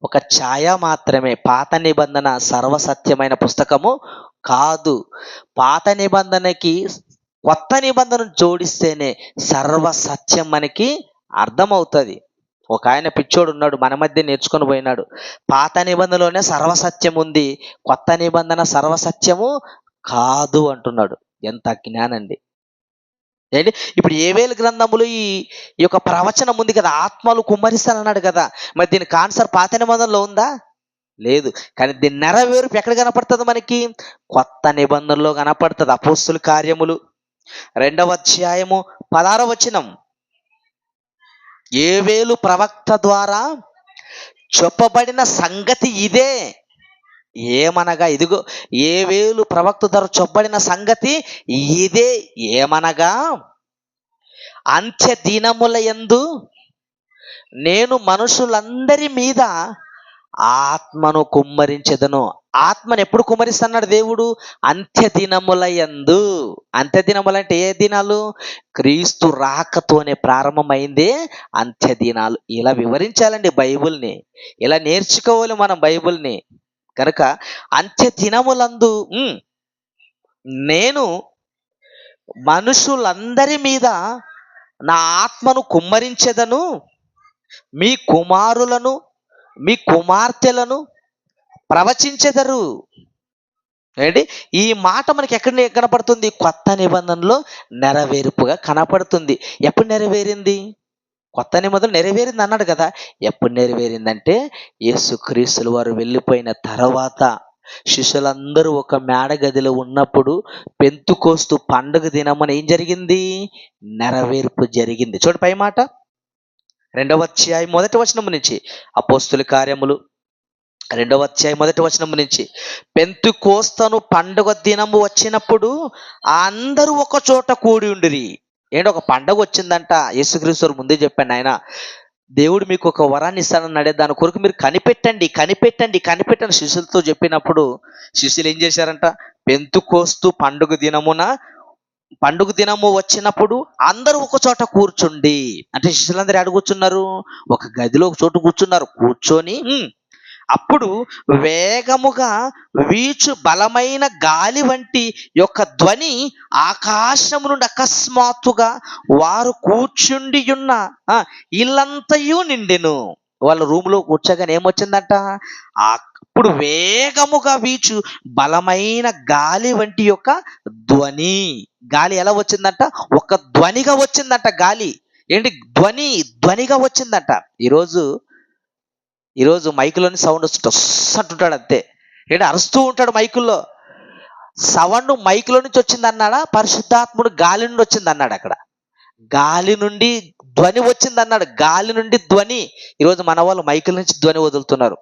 ఒక ఛాయ మాత్రమే. పాత నిబంధన సర్వసత్యమైన పుస్తకము కాదు. పాత నిబంధనకి కొత్త నిబంధన జోడిస్తేనే సర్వసత్యం మనకి అర్థమవుతుంది. ఒక ఆయన పిచ్చోడు ఉన్నాడు, మన మధ్య నేర్చుకొని పోయినాడు. పాత నిబంధనలోనే సర్వసత్యం ఉంది, కొత్త నిబంధన సర్వసత్యము కాదు అంటున్నాడు. ఎంత జ్ఞానండి! ఏంటి ఇప్పుడు యేవేలు గ్రంథములు ఈ యొక్క ప్రవచనం ఉంది కదా, ఆత్మలు కుమ్మరిస్తానన్నాడు కదా, మరి దీనికి ఆన్సర్ పాత నిబంధనలో ఉందా? లేదు. కానీ దీని నెరవేర్పు ఎక్కడ కనపడుతుంది మనకి? కొత్త నిబంధనలో కనపడుతుంది. అపోస్తుల కార్యములు 2:16 యేవేలు ప్రవక్త ద్వారా చెప్పబడిన సంగతి ఇదే. ఏమనగా, ఇదిగో యేవేలు ప్రవక్త ద్వారా చెప్పబడిన సంగతి ఇదే. ఏమనగా, అంత్య దినముల యందు నేను మనుషులందరి మీద ఆత్మను కుమ్మరించెదను. ఆత్మను ఎప్పుడు కుమ్మరిస్తున్నాడు దేవుడు? అంత్య దినముల యందు. అంత్య దినములు అంటే ఏ దినాలు? క్రీస్తు రాకతోనే ప్రారంభమైందే అంత్య దినాలు. ఇలా వివరించాలండి బైబిల్ని, ఇలా నేర్చుకోవాలి మనం బైబిల్ని. కనుక అంత్య దినములందు నేను మనుషులందరి మీద నా ఆత్మను కుమ్మరించెదను, మీ కుమారులను, మీ కుమార్తెలను ప్రవచించెదరు. ఏంటి ఈ మాట మనకి ఎక్కడ కనపడుతుంది? కొత్త నిబంధనలో నెరవేర్పుగా కనపడుతుంది. ఎప్పుడు నెరవేరింది? కొత్త నిబంధన నెరవేరింది అన్నాడు కదా. ఎప్పుడు నెరవేరిందంటే యేసుక్రీస్తుల వారు వెళ్ళిపోయిన తర్వాత శిష్యులందరూ ఒక మేడ గదిలో ఉన్నప్పుడు పెంతుకోస్తు పండుగ దినమున ఏం జరిగింది? నెరవేర్పు జరిగింది. చూడు పై మాట, 2:1 నుంచి. అపోస్తుల కార్యములు 2:1 పెంతుకోస్తను పండుగ దినము వచ్చినప్పుడు అందరూ ఒక చోట కూడి ఉండిరి. ఏంటి, ఒక పండుగ వచ్చిందంట. యేసుక్రీస్తు ముందే చెప్పాను, ఆయన దేవుడు మీకు ఒక వరాన్ని ఇస్తానన్నాడే, దాని కొరకు మీరు కనిపెట్టండి కనిపెట్టండి కనిపెట్టండి శిష్యులతో చెప్పినప్పుడు శిష్యులు ఏం చేశారంట? పెంతుకోస్తు పండుగ దినము వచ్చినప్పుడు అందరూ ఒక చోట కూర్చుండి. అంటే శిష్యులందరూ ఎక్కడ కూర్చున్నారు? ఒక గదిలో ఒక చోట కూర్చున్నారు. కూర్చొని అప్పుడు వేగముగా వీచు బలమైన గాలి వంటి యొక్క ధ్వని ఆకాశము నుండి అకస్మాత్తుగా వారు కూర్చుండి ఉన్న ఇల్లంతయు నిండెను. వాళ్ళ రూములో కూర్చోగానే ఏమొచ్చిందంట? అప్పుడు వేగముగా వీచు బలమైన గాలి వంటి యొక్క ధ్వని. గాలి ఎలా వచ్చిందంట? ఒక ధ్వనిగా వచ్చిందంట గాలి. ఏంటి? ధ్వనిగా వచ్చిందంట. ఈరోజు ఈరోజు మైకులోని సౌండ్ వస్తుంటాడు అంతే. ఏంటి అరుస్తూ ఉంటాడు మైకుల్లో. సౌండ్ మైకులో నుంచి వచ్చింది అన్నాడా, పరిశుద్ధాత్ముడు గాలి నుండి వచ్చింది అన్నాడు అక్కడ. గాలి నుండి ధ్వని వచ్చింది అన్నాడు. గాలి నుండి ధ్వని. ఈరోజు మన వాళ్ళు మైకుల నుంచి ధ్వని వదులుతున్నారు.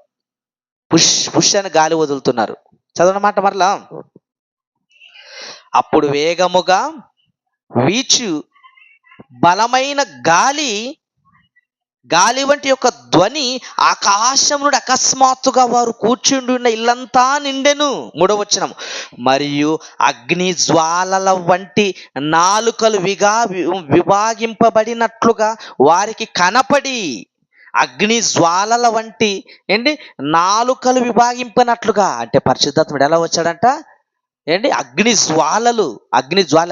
పుష్ పుష్ అని గాలి వదులుతున్నారు. చదవనమాట మరలా. అప్పుడు వేగముగా వీచు బలమైన గాలి వంటి యొక్క ధ్వని ఆకాశం నుండి అకస్మాత్తుగా వారు కూర్చుండి ఉన్న ఇల్లంతా నిండెను. 3వ వచనం. మరియు అగ్ని జ్వాలల వంటి నాలుకలు విభాగింపబడినట్లుగా వారికి కనపడి, అగ్ని జ్వాలల వంటి ఏంటి నాలుకలు విభాగింపనట్లుగా, అంటే పరిశుద్ధాత్ముడు ఎలా వచ్చాడంట, ఏంటి అగ్ని జ్వాల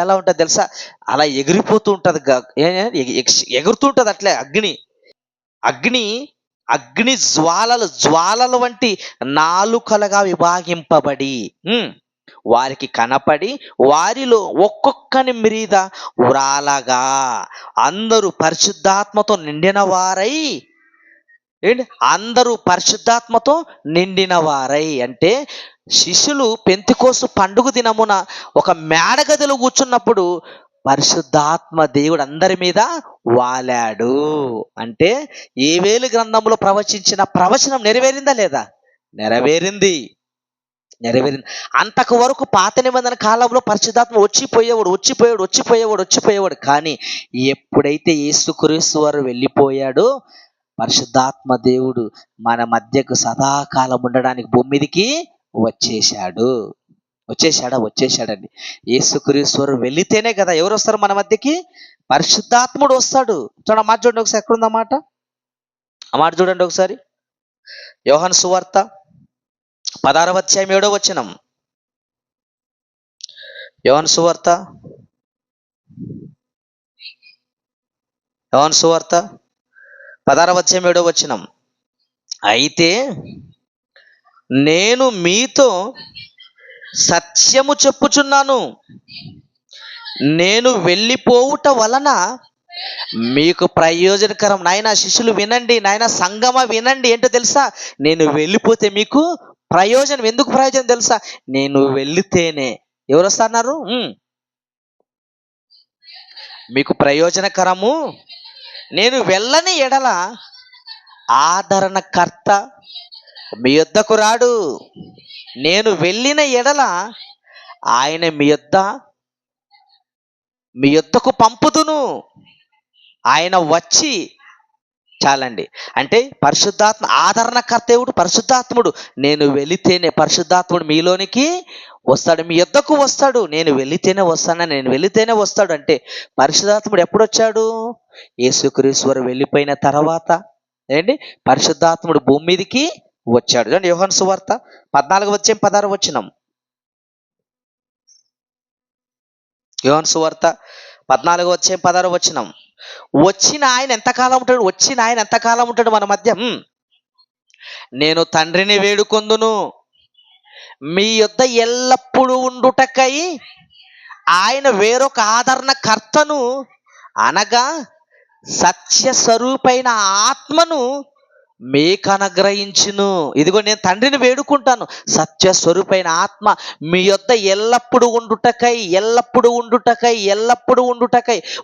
ఎలా ఉంటుంది తెలుసా, అలా ఎగిరిపోతూ ఉంటుంది, ఎగురుతూ ఉంటుంది అట్లే అగ్ని జ్వాలల వంటి నాలుకలుగా విభాగింపబడి వారికి కనపడి, వారిలో ఒక్కొక్కని మీద వ్రాలగా అందరూ పరిశుద్ధాత్మతో నిండిన వారై, అంటే శిష్యులు పెంతెకోస్తు పండుగ దినమున ఒక మేడగదిలో కూర్చున్నప్పుడు పరిశుద్ధాత్మ దేవుడు అందరి మీద వాలాడు. అంటే యోవేలు గ్రంథంలో ప్రవచించిన ప్రవచనం నెరవేరిందా లేదా? నెరవేరింది. అంతకు వరకు పాత నిబంధన కాలంలో పరిశుద్ధాత్మ వచ్చిపోయేవాడు. కానీ ఎప్పుడైతే యేసుక్రీస్తు వారు వెళ్ళిపోయాడో, పరిశుద్ధాత్మ దేవుడు మన మధ్యకు సదాకాలం ఉండడానికి భూమి మీదకి వచ్చేసాడండి. యేసుక్రీస్తు వారు వెళితేనే కదా ఎవరు వస్తారు మన మధ్యకి? పరిశుద్ధాత్ముడు వస్తాడు. మాట చూడండి ఒకసారి, ఎక్కడుంది మాట? ఆ మాట చూడండి ఒకసారి. యోహాను సువార్త 16వ అధ్యాయం 7వ వచనం. యోహాను సువార్త 16వ అధ్యాయం 7వ వచనం. అయితే నేను మీతో సత్యము చెప్పుచున్నాను, నేను వెళ్ళిపోవుట వలన మీకు ప్రయోజనకరం. నాయన శిష్యులు వినండి, నాయన సంగమ వినండి. ఏంటో తెలుసా? నేను వెళ్ళిపోతే మీకు ప్రయోజనం. ఎందుకు ప్రయోజనం తెలుసా? నేను వెళితేనే ఎవరు వస్తున్నారు? మీకు ప్రయోజనకరము. నేను వెళ్ళని ఎడల ఆదరణకర్త మీ యొద్దకు రాడు. నేను వెళ్ళిన ఎడల ఆయన మీ యొద్దకు పంపుదును. ఆయన వచ్చి, చాలండి. అంటే పరిశుద్ధాత్మ ఆదరణకర్త ఎవడు? పరిశుద్ధాత్ముడు. నేను వెళితేనే పరిశుద్ధాత్ముడు మీలోనికి వస్తాడు, మీ యొద్దకు వస్తాడు. నేను వెళితేనే వస్తాడు. అంటే పరిశుద్ధాత్ముడు ఎప్పుడు వచ్చాడు? యేసుక్రీస్తు వారు వెళ్ళిపోయిన తర్వాత పరిశుద్ధాత్ముడు భూమి మీదకి వచ్చాడు. చూడండి యోహాను సువార్త 14వ అధ్యాయం 16వ వచనం. యోహాను సువార్త 14వ అధ్యాయం 16వ వచనం. వచ్చిన ఆయన ఎంతకాలం ఉంటాడు మన మధ్య? నేను తండ్రిని వేడుకొందును, మీ యొద్ద ఎల్లప్పుడూ ఉండుటకై ఆయన వేరొక ఆదరణకర్తను, అనగా సత్య స్వరూపైన ఆత్మను మీకు అనుగ్రహించును. ఇదిగో నేను తండ్రిని వేడుకుంటాను, సత్య స్వరూపైన ఆత్మ మీ యొద్ద ఎల్లప్పుడు ఉండుటకై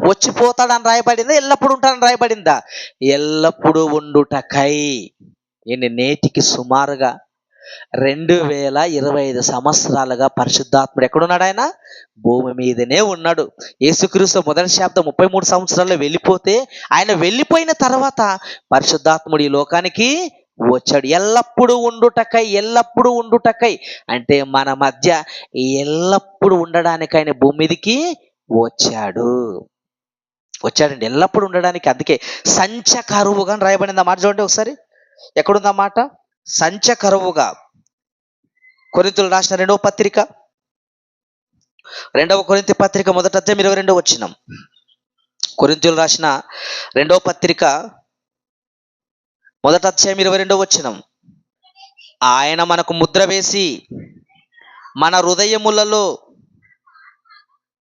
వచ్చిపోతాడని రాయబడిందా? ఎల్లప్పుడు ఉంటాడని రాయబడిందా? ఎల్లప్పుడు ఉండుటకై. నేటికి సుమారుగా 2025 సంవత్సరాలుగా పరిశుద్ధాత్ముడు ఎక్కడున్నాడు? ఆయన భూమి మీదనే ఉన్నాడు. యేసుక్రీస్తు మొదటి శాబ్దం 33 సంవత్సరాల్లో వెళ్ళిపోతే, ఆయన వెళ్ళిపోయిన తర్వాత పరిశుద్ధాత్ముడు ఈ లోకానికి వచ్చాడు. ఎల్లప్పుడూ ఉండుటకై అంటే మన మధ్య ఎల్లప్పుడు ఉండడానికి ఆయన భూమి మీదకి వచ్చాడండి, ఎల్లప్పుడు ఉండడానికి. అందుకే సంచకరువుగా రాయబడింది. మాట చూడండి ఒకసారి, ఎక్కడుందా మాట? సంచకరువుగా. కొరింథీయులకు రాసిన 2వ పత్రిక, 2వ కొరింథీ పత్రిక 1వ అధ్యాయం 22వ వచనం. కొరింథీయులకు రాసిన 2వ పత్రిక 1వ అధ్యాయం 22వ వచనం. ఆయన మనకు ముద్ర వేసి మన హృదయములలో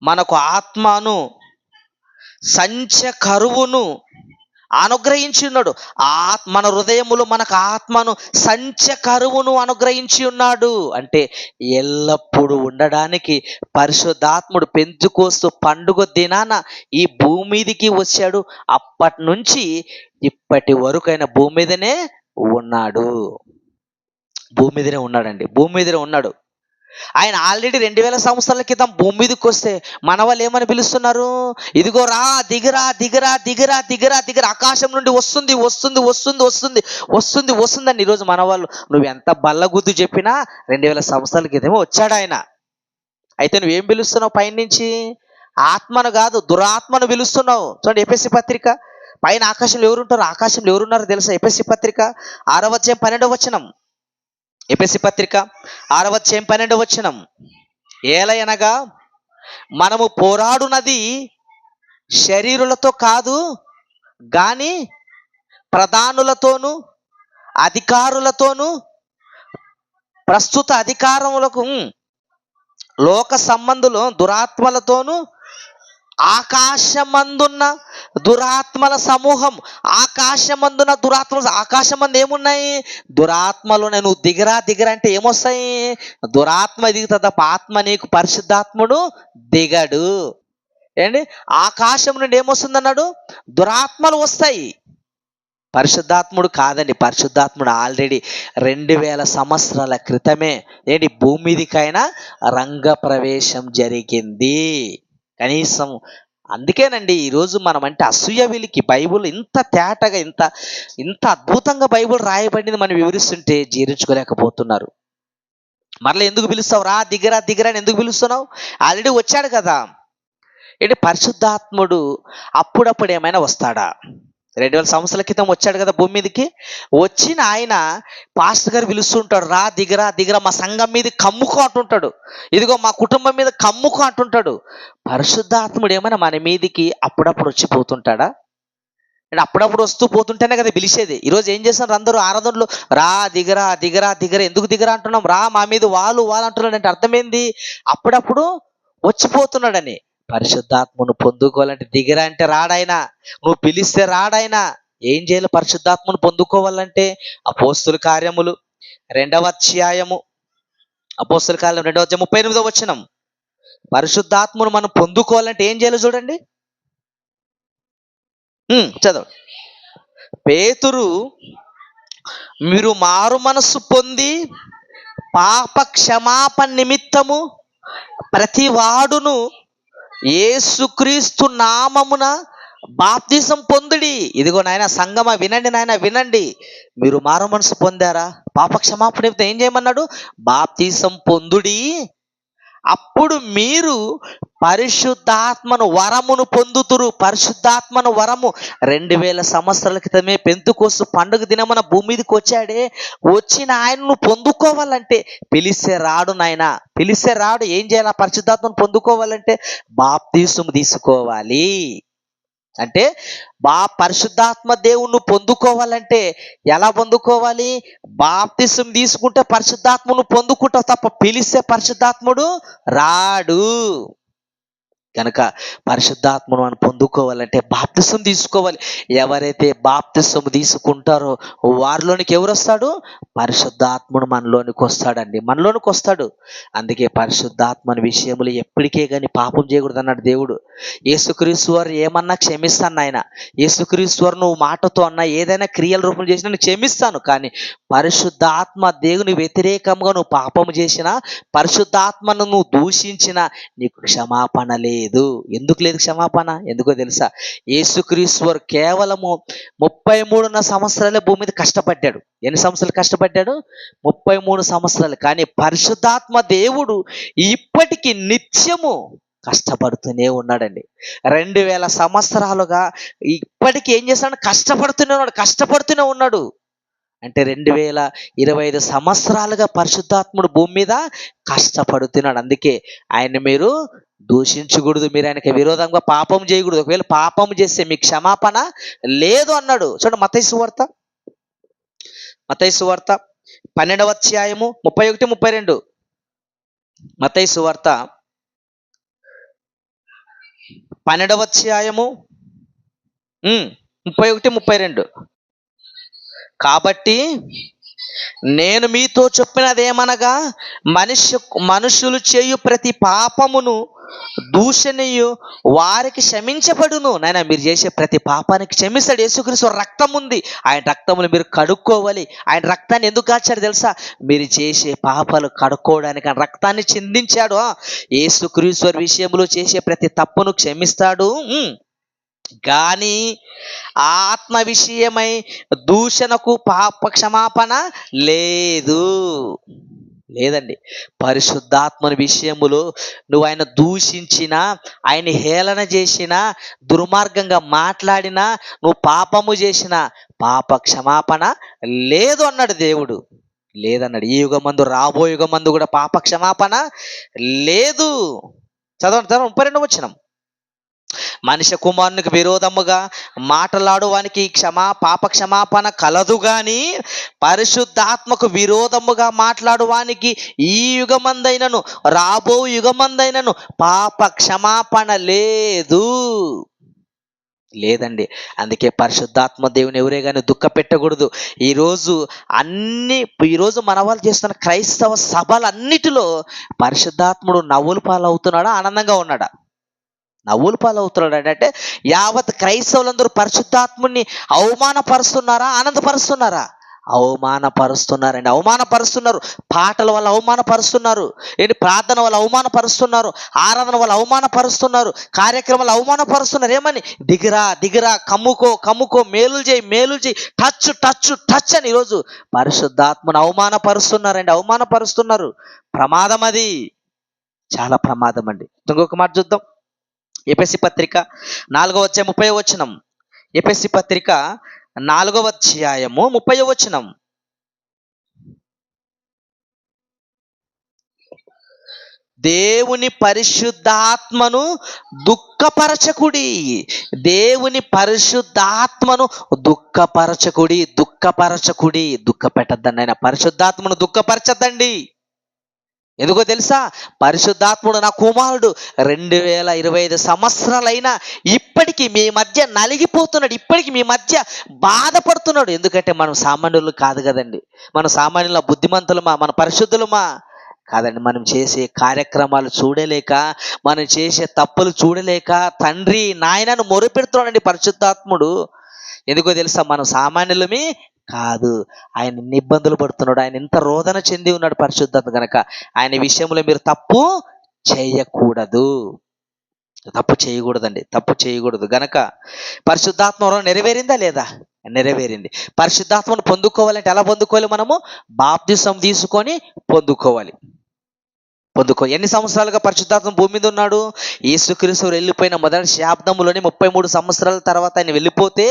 మనకు ఆత్మను సంచకరువును అనుగ్రహించి ఉన్నాడు. మన హృదయములో మనకు ఆత్మను సంచకరువును అనుగ్రహించి ఉన్నాడు. అంటే ఎల్లప్పుడూ ఉండడానికి పరిశుద్ధాత్ముడు పెంతుకోస్తు పండుగ దినాన ఈ భూమి మీదికి వచ్చాడు. అప్పటి నుంచి ఇప్పటి వరకు ఆయన భూమి మీదనే ఉన్నాడు. భూమి మీదనే ఉన్నాడండి. భూమి మీదనే ఉన్నాడు. ఆయన ఆల్రెడీ 2000 సంవత్సరాల క్రితం భూమి మీదకి వస్తే మన వాళ్ళు ఏమని పిలుస్తున్నారు? ఇదిగో రా, దిగరా దిగరా దిగరా దిగరా దిగరా, ఆకాశం నుండి వస్తుంది వస్తుంది వస్తుంది వస్తుంది వస్తుంది వస్తుందని ఈరోజు మన వాళ్ళు నువ్వు ఎంత బల్లగుద్దు చెప్పినా 2000 సంవత్సరాల క్రితమే వచ్చాడు ఆయన. అయితే నువ్వేం పిలుస్తున్నావు? పైనుంచి ఆత్మను కాదు, దురాత్మను పిలుస్తున్నావు. చూడండి ఎఫెసీ పత్రిక, పైన ఆకాశంలో ఎవరుంటారు? ఆకాశంలో ఎవరున్నారో తెలుసా? ఎఫెసీ పత్రిక 6వ అధ్యాయం 12వ వచనం. ఎఫెసీ పత్రిక 6వ అధ్యాయం 12వ వచనం. ఏలయనగా మనము పోరాడునది శరీరులతో కాదు గాని ప్రధానులతోనూ అధికారులతోనూ ప్రస్తుత అధికారములకు లోక సంబంధులు దురాత్మలతోనూ ఆకాశమందున్న దురాత్మల సమూహం. ఆకాశమందున్న దురాత్మలు. ఆకాశమందు ఏమున్నాయి? దురాత్మలు. నువ్వు దిగరా దిగరా అంటే ఏమొస్తాయి? దురాత్మ దిగుతుంది తప్ప ఆత్మ నీకు పరిశుద్ధాత్ముడు దిగడు. ఏంటి? ఆకాశం నుండి ఏమొస్తుంది అన్నాడు? దురాత్మలు వస్తాయి. పరిశుద్ధాత్ముడు కాదండి. పరిశుద్ధాత్ముడు ఆల్రెడీ 2000 సంవత్సరాల క్రితమే ఏంటి భూమి మీదికైనా రంగప్రవేశం జరిగింది. కనీసం అందుకేనండి ఈరోజు మనం అంటే అసూయ వీళ్ళకి బైబుల్ ఇంత తేటగా ఇంత ఇంత అద్భుతంగా బైబుల్ రాయబడింది మనం వివరిస్తుంటే జీర్ణించుకోలేకపోతున్నారు. మరలా ఎందుకు పిలుస్తావు? రా దిగరా దిగరా అని ఎందుకు పిలుస్తున్నావు? ఆల్రెడీ వచ్చాడు కదా. ఏంటి పరిశుద్ధాత్ముడు అప్పుడప్పుడు ఏమైనా వస్తాడా? 2000 సంవత్సరాల క్రితం వచ్చాడు కదా భూమి మీదకి. వచ్చిన ఆయన పాస్టర్ గారు పిలుస్తుంటాడు, రా దిగరా దిగరా, మా సంఘం మీద కమ్ముకో అంటుంటాడు, ఇదిగో మా కుటుంబం మీద కమ్ముకో అంటుంటాడు. పరిశుద్ధాత్ముడు ఏమైనా మన మీదికి అప్పుడప్పుడు వచ్చిపోతుంటాడా? అంటే అప్పుడప్పుడు వస్తూ పోతుంటేనే కదా పిలిచేది. ఈరోజు ఏం చేస్తున్నారు అందరూ ఆరాధనలు? రా దిగరా దిగరా దిగరా. ఎందుకు దిగరా అంటున్నాం? రా మా మీద వాళ్ళు అంటున్నాడు అంటే అర్థమైంది అప్పుడప్పుడు వచ్చిపోతున్నాడని. పరిశుద్ధాత్మను పొందుకోవాలంటే దిగరా అంటే రాడాయన, నువ్వు పిలిస్తే రాడాయన. ఏం చేయాలి పరిశుద్ధాత్మను పొందుకోవాలంటే? అపోస్తుల కార్యములు 2వ అధ్యాయము, అపోస్తుల కార్యం 2వ అధ్యాయం 38వ వచనం. పరిశుద్ధాత్మను మనం పొందుకోవాలంటే ఏం చేయాలి చూడండి. చదవ. పేతురు మీరు మారు మనస్సు పొంది పాప క్షమాపణ నిమిత్తము ప్రతి వాడును యేసుక్రీస్తు నామమున బాప్తిసం పొందుడి. ఇదిగో నాయన సంగమా వినండి, నాయన వినండి. మీరు మారు మనసు పొందారా? పాప క్షమాపణ నిమిత్తం ఏం చేయమన్నాడు? బాప్తిసం పొందుడి. అప్పుడు మీరు పరిశుద్ధాత్మను వరమును పొందుతురు. పరిశుద్ధాత్మను వరము 2000 సంవత్సరాల క్రితమే పెంతుకోస్తు పండుగ దినమున భూమి మీదకి వచ్చాడే. వచ్చిన ఆయనను పొందుకోవాలంటే పిలిస్తే రాడు నాయన, పిలిస్తే రాడు. ఏం చేయాలి? పరిశుద్ధాత్మను పొందుకోవాలంటే బాప్తిసం తీసుకోవాలి. అంటే పరిశుద్ధాత్మ దేవుణ్ణి పొందుకోవాలంటే ఎలా పొందుకోవాలి? బాప్తిసం తీసుకుంటే పరిశుద్ధాత్మను పొందుకుంటావు తప్ప పిలిస్తే పరిశుద్ధాత్ముడు రాడు. కనుక పరిశుద్ధాత్మను మనం పొందుకోవాలంటే బాప్తిసం తీసుకోవాలి. ఎవరైతే బాప్తిసం తీసుకుంటారో వారిలోనికి ఎవరు వస్తాడు? పరిశుద్ధాత్ముడు మనలోనికి వస్తాడండి, మనలోనికి వస్తాడు. అందుకే పరిశుద్ధాత్మని విషయంలో ఎప్పటికే కానీ పాపం చేయకూడదు అన్నాడు దేవుడు. యేసుక్రీస్తు వారు ఏమన్నా క్షమిస్తాను ఆయన. యేసుక్రీస్తు వారు నువ్వు మాటతో అన్నా ఏదైనా క్రియల రూపం చేసినా నేను క్షమిస్తాను. కానీ పరిశుద్ధాత్మ దేవుని వ్యతిరేకంగా నువ్వు పాపం చేసినా, పరిశుద్ధాత్మను నువ్వు దూషించినా నీకు క్షమాపణ లేదు. ఎందుకు లేదు క్షమాపణ? ఎందుకో తెలుసా? యేసుక్రీస్తు వారు కేవలము 33 సంవత్సరాలే భూమి మీద కష్టపడ్డాడు. ఎన్ని సంవత్సరాలు కష్టపడ్డాడు? 33 సంవత్సరాలు. కానీ పరిశుద్ధాత్మ దేవుడు ఇప్పటికీ నిత్యము కష్టపడుతూనే ఉన్నాడండి. 2000 సంవత్సరాలుగా ఇప్పటికీ ఏం చేస్తాడు? కష్టపడుతూనే ఉన్నాడు. అంటే 2025 సంవత్సరాలుగా పరిశుద్ధాత్ముడు భూమి మీద కష్టపడుతున్నాడు. అందుకే ఆయన మీరు దూషించకూడదు, మీరు ఆయనకి విరోధంగా పాపం చేయకూడదు. ఒకవేళ పాపం చేస్తే మీకు క్షమాపణ లేదు అన్నాడు. చూడండి మత్తయి సువార్త 12వ అధ్యాయము 31, 32. మత్తయి సువార్త 12వ అధ్యాయము 31, 32. కాబట్టి నేను మీతో చెప్పినదేమనగా, మనిషి మనుషులు చేయు ప్రతి పాపమును దూషణయు వారికి క్షమించబడును. నాయన మీరు చేసే ప్రతి పాపానికి క్షమిస్తాడు. యేసుక్రీస్తు రక్తం ఉంది, ఆయన రక్తములు మీరు కడుక్కోవాలి. ఆయన రక్తాన్ని ఎందుకు కాచాడు తెలుసా? మీరు చేసే పాపాలు కడుక్కోవడానికి ఆయన రక్తాన్ని చిందించాడు. యేసుక్రీస్తు విషయంలో చేసే ప్రతి తప్పును క్షమిస్తాడు. కానీ ఆత్మ విషయమై దూషణకు పాప క్షమాపణ లేదు. లేదండి. పరిశుద్ధాత్మని విషయములో నువ్వు ఆయన దూషించినా, ఆయన హేళన చేసినా, దుర్మార్గంగా మాట్లాడినా, నువ్వు పాపము చేసినా పాప క్షమాపణ లేదు అన్నాడు దేవుడు. లేదన్నాడు. ఈ యుగమందు రాబో యుగమందు కూడా పాప క్షమాపణ లేదు. చదవండి 32 వచనం. మనిషి కుమారునికి విరోధముగా మాటలాడు వానికి పాప క్షమాపణ కలదు గాని పరిశుద్ధాత్మకు విరోధముగా మాట్లాడు వానికి ఈ యుగమందైనను రాబో యుగమందైనను పాప క్షమాపణ లేదు. లేదండి. అందుకే పరిశుద్ధాత్మ దేవుని ఎవరే కానీ దుఃఖ పెట్టకూడదు. ఈరోజు మన వాళ్ళు చేస్తున్న క్రైస్తవ సభలన్నిటిలో పరిశుద్ధాత్ముడు నవ్వులు పాలవుతున్నాడా, ఆనందంగా ఉన్నాడా? నవ్వులు పాలవుతున్నాడు. అంటే యావత్ క్రైస్తవులందరూ పరిశుద్ధాత్ముని అవమానపరుస్తున్నారా, ఆనందపరుస్తున్నారా? అవమానపరుస్తున్నారండి. అవమానపరుస్తున్నారు. పాటల వల్ల అవమానపరుస్తున్నారు, ప్రార్థన వల్ల అవమానపరుస్తున్నారు, ఆరాధన వల్ల అవమానపరుస్తున్నారు, కార్యక్రమాలు అవమానపరుస్తున్నారు. ఏమని? దిగిరా దిగిరా, కమ్ముకో, మేలు చేయి, టచ్ అని ఈరోజు పరిశుద్ధాత్మను అవమానపరుస్తున్నారండి. అవమానపరుస్తున్నారు. ప్రమాదం అది, చాలా ప్రమాదం అండి. ఇంకొక మాట చూద్దాం. ఎఫెసీ పత్రిక 4:30. ఎఫెసీ పత్రిక 4:30. దేవుని పరిశుద్ధాత్మను దుఃఖపరచకుడి. దేవుని పరిశుద్ధాత్మను దుఃఖపరచకుడి. దుఃఖపెట్టద్దండి. ఆయన పరిశుద్ధాత్మను దుఃఖపరచద్దండి. ఎందుకో తెలుసా? పరిశుద్ధాత్ముడు నా కుమారుడు 2025 సంవత్సరాలైనా ఇప్పటికీ మీ మధ్య నలిగిపోతున్నాడు, ఇప్పటికీ మీ మధ్య బాధపడుతున్నాడు. ఎందుకంటే మనం సామాన్యులు కాదు కదండి. మనం సామాన్యుల బుద్ధిమంతులమా, మన పరిశుద్ధులమా కాదండి. మనం చేసే కార్యక్రమాలు చూడలేక, మనం చేసే తప్పులు చూడలేక తండ్రి నాయనను మొరుపెడుతున్నాడండి పరిశుద్ధాత్ముడు. ఎందుకో తెలుసా? మనం సామాన్యులమే కాదు, ఆయన ఎన్ని ఇబ్బందులు పడుతున్నాడు, ఆయన ఎంత రోదన చెంది ఉన్నాడు పరిశుద్ధాత్మ. కనుక ఆయన విషయంలో మీరు తప్పు చేయకూడదండి. తప్పు చేయకూడదు. గనక పరిశుద్ధాత్మ నెరవేరిందా లేదా? నెరవేరింది. పరిశుద్ధాత్మను పొందుకోవాలంటే ఎలా పొందుకోవాలి? మనము బాప్తిసం తీసుకొని పొందుకో. ఎన్ని సంవత్సరాలుగా పరిశుద్ధాత్మ భూమి మీద ఉన్నాడు? యేసుక్రీస్తు వెళ్ళిపోయిన మొదటి శాబ్దములోని 33 సంవత్సరాల తర్వాత ఆయన వెళ్ళిపోతే,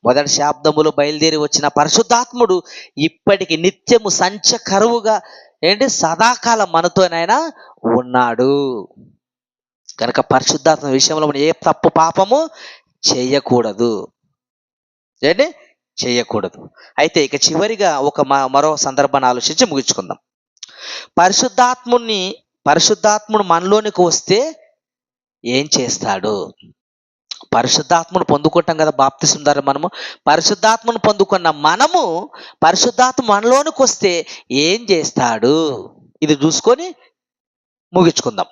మొదటి శాబ్దములో బయలుదేరి వచ్చిన పరిశుద్ధాత్ముడు ఇప్పటికి నిత్యము సంచకరువుగా సదాకాలం మనతోనైనా ఉన్నాడు. కనుక పరిశుద్ధాత్మ విషయంలో మనం ఏ తప్పు పాపము చేయకూడదు. అయితే ఇక చివరిగా మరో సందర్భాన్ని ఆలోచించి ముగించుకుందాం. పరిశుద్ధాత్ముడు మనలోనికి వస్తే ఏం చేస్తాడు? పరిశుద్ధాత్మను పొందుకుంటాం కదా బాప్తిసం ద్వారా. మనము పరిశుద్ధాత్మను పొందుకున్న మనము పరిశుద్ధాత్మ మనలోనికి వస్తే ఏం చేస్తాడు? ఇది చూసుకొని ముగించుకుందాం.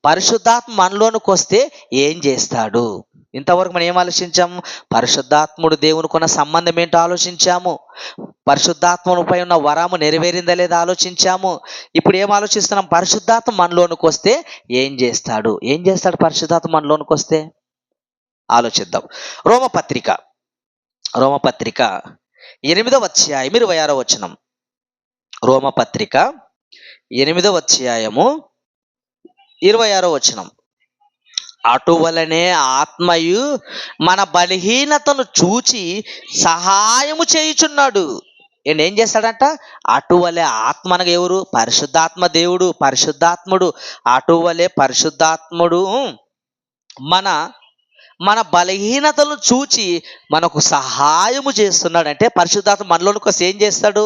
పరిశుద్ధాత్మ మనలోనికి వస్తే ఏం చేస్తాడు? ఇంతవరకు మనం ఏం ఆలోచించాము? పరిశుద్ధాత్ముడు దేవునికి ఉన్న సంబంధం ఏంటో ఆలోచించాము. పరిశుద్ధాత్మపై ఉన్న వరము నెరవేరిందా లేదా ఆలోచించాము. ఇప్పుడు ఏం ఆలోచిస్తున్నాం? పరిశుద్ధాత్మ మనలోనికి వస్తే ఏం చేస్తాడు? పరిశుద్ధాత్మ మనలోనికి వస్తే ఆలోచిద్దాం. రోమపత్రిక 8:26. రోమపత్రిక 8:26. అటువలనే ఆత్మయు మన బలహీనతను చూచి సహాయము చేయుచున్నాడు. ఏం చేస్తాడంట? అటువలే ఆత్మ అనగా ఎవరు? పరిశుద్ధాత్మ, దేవుడు పరిశుద్ధాత్ముడు. అటువలే పరిశుద్ధాత్ముడు మన బలహీనతలను చూచి మనకు సహాయము చేస్తున్నాడు. అంటే పరిశుద్ధాత్మ మనలోనికి వస్తే ఏం చేస్తాడు?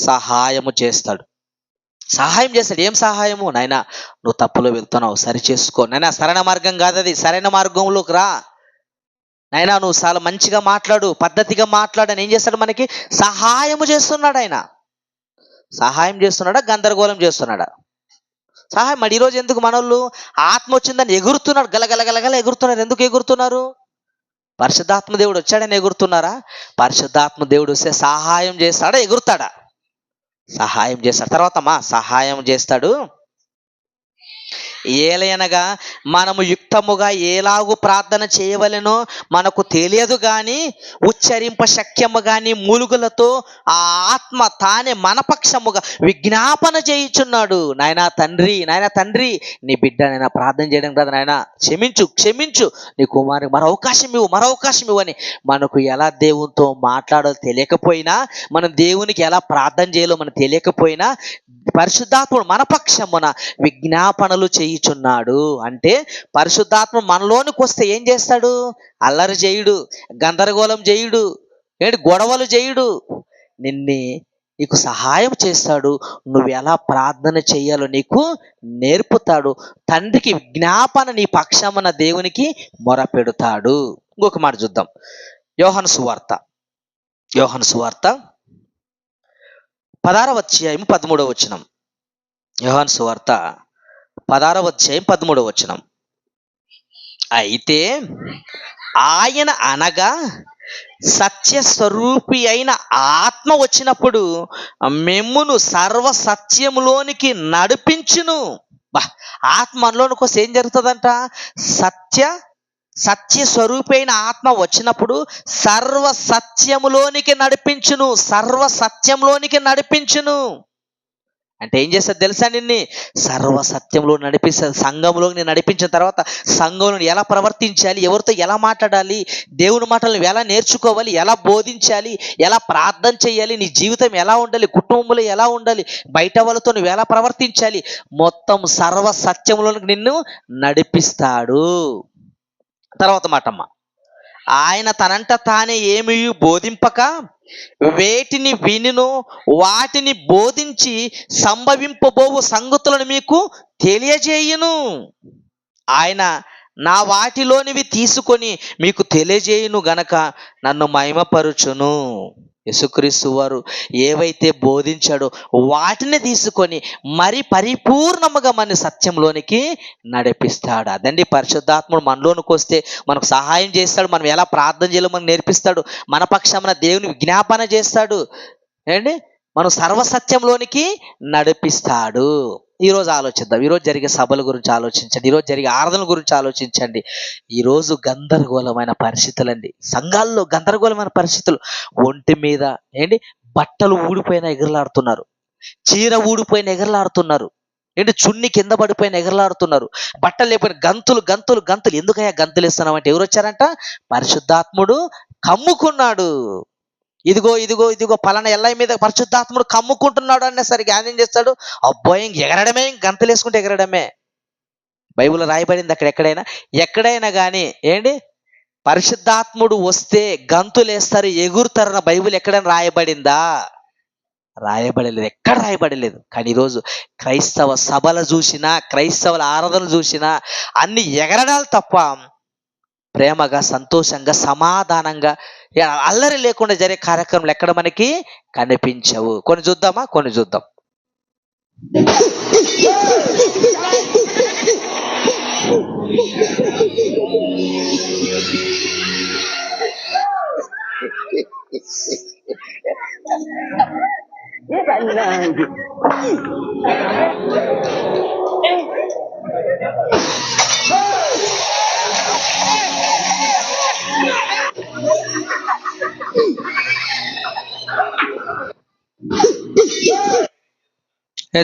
సహాయం చేస్తాడు. ఏం సహాయము? నాయనా నువ్వు తప్పులో వెళ్తున్నావు, సరి చేసుకో నాయనా, సరైన మార్గం కాదు అది, సరైన మార్గంలోకి రా నాయనా నువ్వు చాలా మంచిగా మాట్లాడు, పద్ధతిగా మాట్లాడు అని ఏం చేస్తాడు? మనకి సహాయము చేస్తున్నాడు ఆయన. సహాయం చేస్తున్నాడా, గందరగోళం చేస్తున్నాడా? సహాయం. మరి ఈరోజు ఎందుకు మనోళ్ళు ఆత్మ వచ్చిందని ఎగురుతున్నాడు, గలగలగలగల ఎగురుతున్నారు. ఎందుకు ఎగురుతున్నారు? పరిశుద్ధాత్మ దేవుడు వచ్చాడని ఎగురుతున్నారా? పరిశుద్ధాత్మ దేవుడు వస్తే సహాయం చేస్తాడా, ఎగురుతాడా? సహాయం చేస్తాడు. తర్వాత సహాయం చేస్తాడు. ఏలయనగా మనము యుక్తముగా ఎలాగూ ప్రార్థన చేయవలెనో మనకు తెలియదు కానీ ఉచ్చరింప శక్యము కానీ మూలుగులతో ఆ ఆత్మ తానే మనపక్షముగా విజ్ఞాపన చేయుచున్నాడు. నాయనా తండ్రి నీ బిడ్డ నాయన ప్రార్థన చేయడం కదా నాయన, క్షమించు నీ కుమారునికి మరో అవకాశం ఇవ్వు అని మనకు ఎలా దేవునితో మాట్లాడాలో తెలియకపోయినా, మనం దేవునికి ఎలా ప్రార్థన చేయాలో మనకు తెలియకపోయినా పరిశుద్ధాత్ముడు మన పక్షమున విజ్ఞాపనలు చేయుచున్నాడు. అంటే పరిశుద్ధాత్మ మనలోనికి వస్తే ఏం చేస్తాడు? అల్లరి చేయుడు, గందరగోళం చేయుడు, గొడవలు చేయుడు. నీకు సహాయం చేస్తాడు. నువ్వు ఎలా ప్రార్థన చేయాలో నీకు నేర్పుతాడు. తండ్రికి విజ్ఞాపన నీ పక్షమున దేవునికి మొరపెడతాడు. ఇంకొక మాట చూద్దాం. యోహాను సువార్త 16వ అధ్యాయం 13వ వచనం. యోహాను సువార్త 16వ అధ్యాయం 13వ వచనం. అయితే ఆయన అనగా సత్యస్వరూపి అయిన ఆత్మ వచ్చినప్పుడు మిమ్మును సర్వ సత్యములోనికి నడిపించును. ఆత్మ మనలోనికి వస్తే ఏం జరుగుతుందంట? సత్య స్వరూపైన ఆత్మ వచ్చినప్పుడు సర్వ సత్యములోనికి నడిపించును. అంటే ఏం చేస్తుంది తెలుసా? సర్వ సత్యంలో నడిపిస్తుంది. సంఘంలోకి నడిపించిన తర్వాత సంఘంలో ఎలా ప్రవర్తించాలి, ఎవరితో ఎలా మాట్లాడాలి, దేవుని మాటలను ఎలా నేర్చుకోవాలి, ఎలా బోధించాలి, ఎలా ప్రార్థన చేయాలి, నీ జీవితం ఎలా ఉండాలి, కుటుంబంలో ఎలా ఉండాలి, బయట వాళ్ళతో నువ్వు ఎలా ప్రవర్తించాలి, మొత్తం సర్వ సత్యంలోనికి నిన్ను నడిపిస్తాడు. తర్వాత మాటమ్మ, ఆయన తనంట తానే ఏమీ బోధింపక వేటిని వినినో వాటిని బోధించి సంభవింపబోవు సంగతులను మీకు తెలియజేయును. ఆయన నా వాటిలోనివి తీసుకొని మీకు తెలియజేయును గనక నన్ను మహిమపరుచును. యేసుక్రీస్తు వారు ఏవైతే బోధించాడో వాటిని తీసుకొని మరి పరిపూర్ణముగా మన సత్యంలోనికి నడిపిస్తాడు. అదండి పరిశుద్ధాత్ముడు మనలోనికి వస్తే మనకు సహాయం చేస్తాడు. మనం ఎలా ప్రార్థన చేయాలో మనకు నేర్పిస్తాడు. మన పక్షమున దేవుని విజ్ఞాపన చేస్తాడు. మనం సర్వసత్యంలోనికి నడిపిస్తాడు. ఈరోజు ఆలోచిద్దాం. ఈరోజు జరిగే సభల గురించి ఆలోచించండి. ఈరోజు జరిగే ఆరాధనల గురించి ఆలోచించండి. ఈరోజు గందరగోళమైన పరిస్థితులండి. సంఘాల్లో గందరగోళమైన పరిస్థితులు. ఒంటి మీద బట్టలు ఊడిపోయిన ఎగరలాడుతున్నారు, చీర ఊడిపోయిన ఎగరలాడుతున్నారు, చున్ని కింద పడిపోయిన ఎగరలాడుతున్నారు, బట్టలు లేకపోయిన గంతులు. ఎందుకయ్యా గంతులు ఇస్తున్నాం అంటే ఎవరు వచ్చారంట? పరిశుద్ధాత్ముడు కమ్ముకున్నాడు. ఇదిగో పలానా ఎల్లయ్య మీద పరిశుద్ధాత్ముడు కమ్ముకుంటున్నాడు అనేసరికి ఆయన ఏం చేస్తాడు? అబ్బాయి ఎగరడమే, గంతులు వేసుకుంటే ఎగరడమే. బైబిల్లో రాయబడింది అక్కడ ఎక్కడైనా కానీ పరిశుద్ధాత్ముడు వస్తే గంతులు వేస్తారు, ఎగురుతారన్న బైబిల్ ఎక్కడైనా రాయబడిందా? రాయబడలేదు, ఎక్కడ రాయబడలేదు. కానీ ఈరోజు క్రైస్తవ సభలు చూసినా, క్రైస్తవుల ఆరాధనలు చూసినా అన్ని ఎగరడాలు తప్ప ప్రేమగా, సంతోషంగా, సమాధానంగా, అల్లరి లేకుండా జరిగే కార్యక్రమాలు ఎక్కడ మనకి కనిపించవు. కొన్ని చూద్దాం.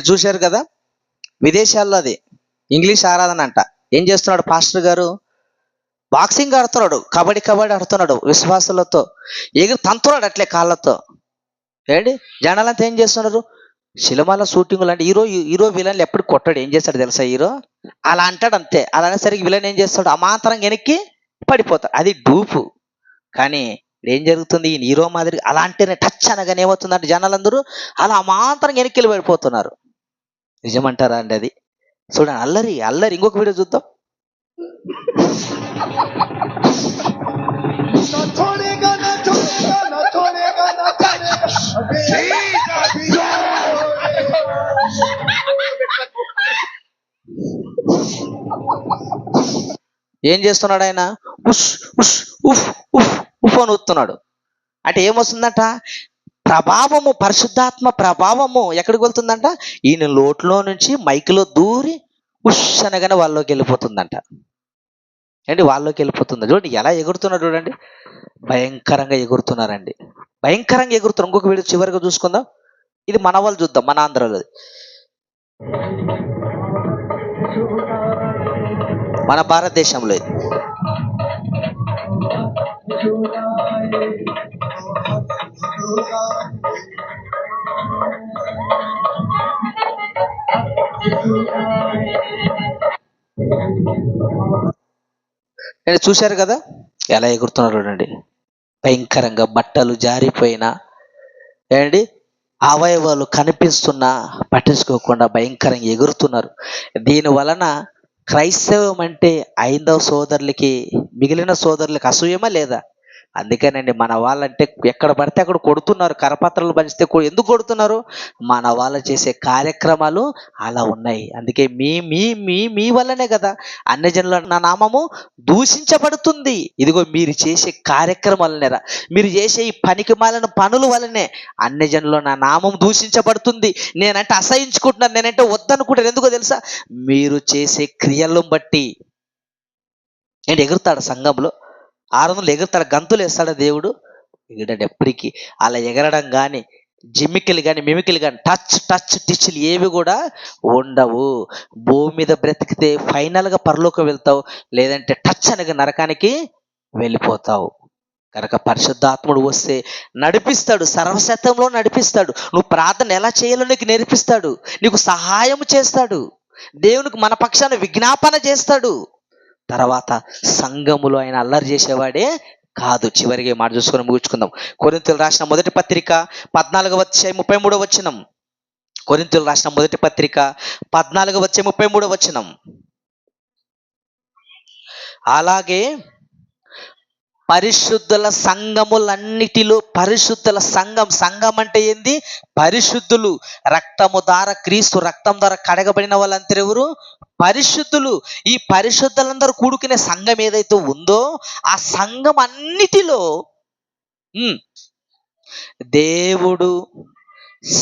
చూశారు కదా, విదేశాల్లో అది ఇంగ్లీష్ ఆరాధన అంట. ఏం చేస్తున్నాడు పాస్టర్ గారు? బాక్సింగ్ ఆడుతున్నాడు, కబడ్డీ ఆడుతున్నాడు, విశ్వాసులతో తంతున్నాడు అట్లే కాళ్ళతో. జనాలంతా ఏం చేస్తున్నారు? సినిమాల షూటింగ్లు అంటే హీరో విలన్లు ఎప్పుడు కొట్టాడు. ఏం చేస్తాడు తెలుసా? హీరో అలా అంటాడు అంతే. అలా అనేసరికి విలన్ ఏం చేస్తాడు? అమాంతరం వెనక్కి పడిపోతాడు. అది డూపు. కానీ ఏం జరుగుతుంది? ఈ హీరో మాదిరి అలా అంటేనే టచ్ అనగానే ఏమవుతుందంటే జనాలందరూ అలా అమాంతరం వెనక్కి పడిపోతున్నారు. నిజమంటారా అండి? అది చూడండి, అల్లరి. ఇంకొక వీడియో చూద్దాం. ఏం చేస్తున్నాడు ఆయన? ఉష్ ఉష్ ఉఫ్ ఉఫ్ ఉఫ్ అని ఊతున్నాడు. అంటే ఏమొస్తుందంట? ప్రభావము, పరిశుద్ధాత్మ ప్రభావము ఎక్కడికి వెళ్తుందంట? ఈయన లోట్లో నుంచి మైకులో దూరి ఉష్ అనగానే వాళ్ళలోకి వెళ్ళిపోతుందంట. ఏంటి వాళ్ళలోకి వెళ్ళిపోతుంది. చూడండి ఎలా ఎగురుతున్నాడు చూడండి. భయంకరంగా ఎగురుతున్నారండి. భయంకరంగా ఎగురుతున్నారు. ఇంకొక వీడియో చివరిగా చూసుకుందాం. ఇది మన వాళ్ళు చూద్దాం, మన ఆంధ్రాలో, మన భారతదేశంలో ఇది. చూశారు కదా ఎలా ఎగురుతున్నారు చూడండి. భయంకరంగా బట్టలు జారిపోయినా, ఏంటి అవయవాలు కనిపిస్తున్నా పట్టించుకోకుండా భయంకరంగా ఎగురుతున్నారు. దీని వలన క్రైస్తవం అంటే ఐదవ సోదరులకి, మిగిలిన సోదరులకి అసూయమా లేదా? అందుకేనండి మన వాళ్ళంటే ఎక్కడ పడితే అక్కడ కొడుతున్నారు. కరపత్రాలు పంచితే ఎందుకు కొడుతున్నారు? మన వాళ్ళు చేసే కార్యక్రమాలు అలా ఉన్నాయి. అందుకే మీ మీ మీ మీ వల్లనే కదా అన్ని జనుల నా నామము దూషించబడుతుంది. ఇదిగో మీరు చేసే కార్యక్రమాలనేరా, మీరు చేసే ఈ పనికి మాలిన పనుల వల్లనే అన్ని జనుల్లో నా నామం దూషించబడుతుంది. నేనంటే అసహించుకుంటున్నాను, నేనంటే వద్దనుకుంటాను. ఎందుకో తెలుసా? మీరు చేసే క్రియలను బట్టి. ఏంటి ఎగురుతాడు సంఘంలో 600 ఎగురుతాడు, గంతులు వేస్తాడా దేవుడు? ఎగడాడు ఎప్పటికీ. అలా ఎగరడం కానీ, జిమ్మికిలు కానీ, మిమికిలు కానీ, టచ్ టిచ్లు ఏవి కూడా ఉండవు. భూమి మీద బ్రతికితే ఫైనల్గా పరలోకి వెళ్తావు, లేదంటే టచ్ అనగా నరకానికి వెళ్ళిపోతావు. కనుక పరిశుద్ధాత్ముడు వస్తే నడిపిస్తాడు, సర్వశతంలో నడిపిస్తాడు. నువ్వు ప్రార్థన ఎలా చేయాలో నీకు నేర్పిస్తాడు, నీకు సహాయం చేస్తాడు, దేవునికి మన పక్షాన విజ్ఞాపన చేస్తాడు. తర్వాత సంఘములో ఆయన అల్లరి చేసేవాడే కాదు. చివరికి మాట చూసుకొని ముగించుకుందాం. కొరింథీయులు రాసిన మొదటి పత్రిక 14:33. కొరింథీయులు రాసిన మొదటి పత్రిక 14:33. అలాగే పరిశుద్ధుల సంఘములన్నిటిలో, పరిశుద్ధుల సంఘం అంటే ఏంది? పరిశుద్ధులు. రక్తము ద్వారా, క్రీస్తు రక్తం ద్వారా కడగబడిన వాళ్ళంతా ఎవరు? పరిశుద్ధులు. ఈ పరిశుద్ధులందరూ కూడుకునే సంఘం ఏదైతే ఉందో ఆ సంఘం అన్నిటిలో దేవుడు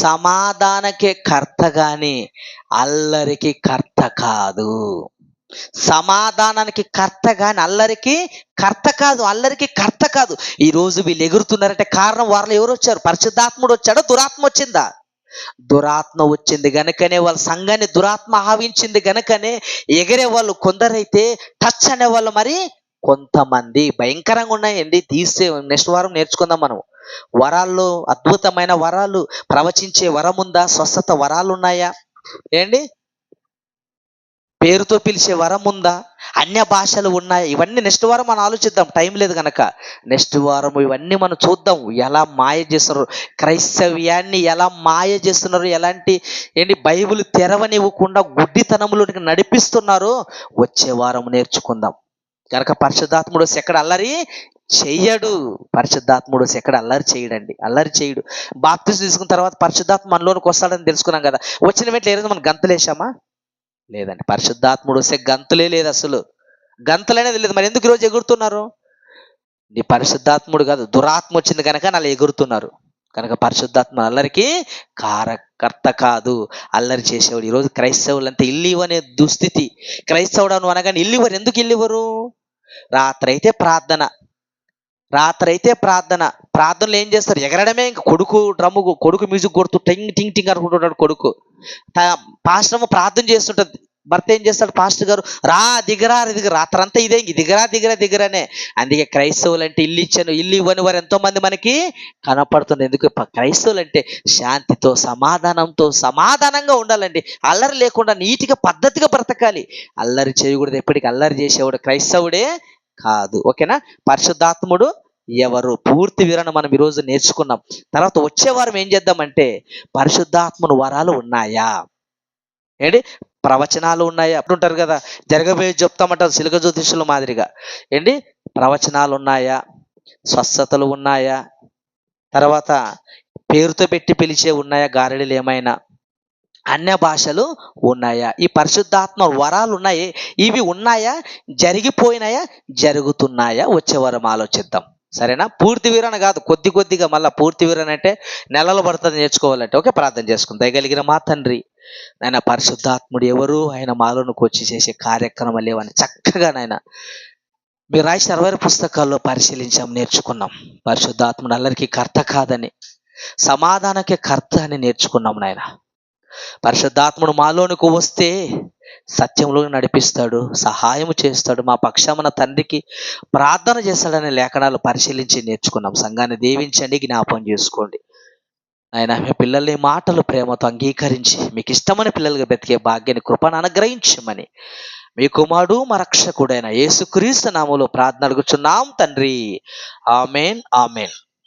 సమాధానకే కర్త గాని అల్లరికి కర్త కాదు. సమాధానానికి కర్త గాని అల్లరికి కర్త కాదు. అల్లరికి కర్త కాదు. ఈరోజు వీళ్ళు ఎగురుతున్నారంటే కారణం వారిలో ఎవరు వచ్చారు? పరిశుద్ధాత్ముడు వచ్చాడా? దురాత్మ వచ్చిందా? దురాత్మ వచ్చింది గనుకనే వాళ్ళ సంఘాన్ని దురాత్మ ఆవించింది గనుకనే ఎగిరే వాళ్ళు కొందరైతే, టచ్ అనే వాళ్ళు మరి కొంతమంది. భయంకరంగా ఉన్నాయండి. తీస్తే నెక్స్ట్ వారం నేర్చుకుందాం మనం. వరాల్లో అద్భుతమైన వరాలు, ప్రవచించే వరం ఉందా? స్వస్థత వరాలు ఉన్నాయా? ఏంటి పేరుతో పిలిచే వరం ఉందా? అన్య భాషలు ఉన్నాయి. ఇవన్నీ నెక్స్ట్ వారం మనం ఆలోచిద్దాం, టైం లేదు కనుక. నెక్స్ట్ వారం ఇవన్నీ మనం చూద్దాం. ఎలా మాయ చేస్తున్నారు, క్రైస్తవ్యాన్ని ఎలా మాయ చేస్తున్నారు, ఎలాంటి బైబిల్ తెరవనివ్వకుండా గుడ్డితనములోకి నడిపిస్తున్నారో వచ్చే వారం నేర్చుకుందాం. కనుక పరిశుద్ధాత్ముడు ఎక్కడ అల్లరి చెయ్యడు. పరిశుద్ధాత్ముడు ఎక్కడ అల్లరి చేయడండి, అల్లరి చేయడు. బాప్తిసం తీసుకున్న తర్వాత పరిశుద్ధాత్మ మనలోనికి వస్తాడని తెలుసుకున్నాం కదా. వచ్చిన వెంటనే ఏదైనా మనం గంతులేసామా? లేదండి. పరిశుద్ధాత్ముడు వస్తే గంతులే లేదు, అసలు గంతులు అనేది లేదు. మరి ఎందుకు ఈరోజు ఎగురుతున్నారు? నీ పరిశుద్ధాత్ముడు కాదు, దురాత్మ వచ్చింది కనుక అలా ఎగురుతున్నారు. కనుక పరిశుద్ధాత్మ అల్లరికి కర్త కాదు, అల్లరి చేసేవాడు. ఈరోజు క్రైస్తవులంతా ఇల్లు అనే దుస్థితి. క్రైస్తవుడు అని అనగానే ఇల్లివరు. ఎందుకు ఇల్లివరు? రాత్రైతే ప్రార్థన, ప్రార్థనలు ఏం చేస్తారు? ఎగరడమే. ఇంక కొడుకు మ్యూజిక్ కొడుతూ టింగ్ టింగ్ టింగ్ అనుకుంటుంటాడు కొడుకు. పాస్టర్ ప్రార్థన చేస్తుంటది, భర్త ఏం చేస్తాడు? పాస్టర్ గారు దిగరా రాత్రంతా ఇదే, దిగరానే. అందుకే క్రైస్తవులు అంటే ఇల్లు ఇవ్వని వారు ఎంతో మంది మనకి కనపడుతుంది. ఎందుకు? క్రైస్తవులు అంటే శాంతితో, సమాధానంగా ఉండాలండి. అల్లరి లేకుండా నీటిగా పద్ధతిగా బ్రతకాలి. అల్లరి చేయకూడదు. ఎప్పటికీ అల్లరి చేసేవాడు క్రైస్తవుడే కాదు. ఓకేనా? పరిశుద్ధాత్ముడు ఎవరు? పూర్తి వివరణ మనం ఈరోజు నేర్చుకున్నాం. తర్వాత వచ్చే వారం ఏం చేద్దామంటే, పరిశుద్ధాత్మను వరాలు ఉన్నాయా, ప్రవచనాలు ఉన్నాయా అంటుంటారు కదా. జరగబోయే చెప్తామంటారు సిలుక జ్యోతిష్యుల మాదిరిగా. ప్రవచనాలు ఉన్నాయా, స్వస్థతలు ఉన్నాయా, తర్వాత పేరుతో పెట్టి పిలిచే ఉన్నాయా, గారెడీలు ఏమైనా అన్య భాషలు ఉన్నాయా? ఈ పరిశుద్ధాత్మ వరాలు ఉన్నాయి, ఇవి ఉన్నాయా, జరిగిపోయినాయా, జరుగుతున్నాయా? వచ్చే వారం ఆలోచిద్దాం. సరేనా? పూర్తి వివరణ కాదు, కొద్ది కొద్దిగా. మళ్ళీ పూర్తి వివరణ అంటే నెలలు పడుతుంది నేర్చుకోవాలంటే. ఓకే, ప్రార్థన చేసుకుందాం. దయగలిగిన మా తండ్రి, నాయన పరిశుద్ధాత్ముడు ఎవరు, ఆయన మాలోనికి వచ్చి చేసే కార్యక్రమాలు లేవని చక్కగా నాయన మీరు రాసిన 60 పుస్తకాల్లో పరిశీలించాం, నేర్చుకున్నాం. పరిశుద్ధాత్ముడు అల్లరికి కర్త కాదని, సమాధానకే కర్త అని నేర్చుకున్నాం నాయన. పరిశుద్ధాత్ముడు మాలోనికి వస్తే సత్యంలో నడిపిస్తాడు, సహాయం చేస్తాడు, మా పక్షమున తండ్రికి ప్రార్థన చేస్తాడనే లేఖనాలు పరిశీలించి నేర్చుకున్నాం. సంఘాన్ని దీవించండి, జ్ఞాపం చేసుకోండి. ఆయన మీ పిల్లల్ని మాటలు ప్రేమతో అంగీకరించి మీకు ఇష్టమైన పిల్లలుగా బ్రతికే భాగ్యాన్ని, కృపను అనుగ్రహించమని మీ కుమారుడు మా రక్షకుడైన యేసుక్రీస్తు నామములో ప్రార్థన అడుగుచున్నాం తండ్రి. ఆమేన్, ఆమేన్.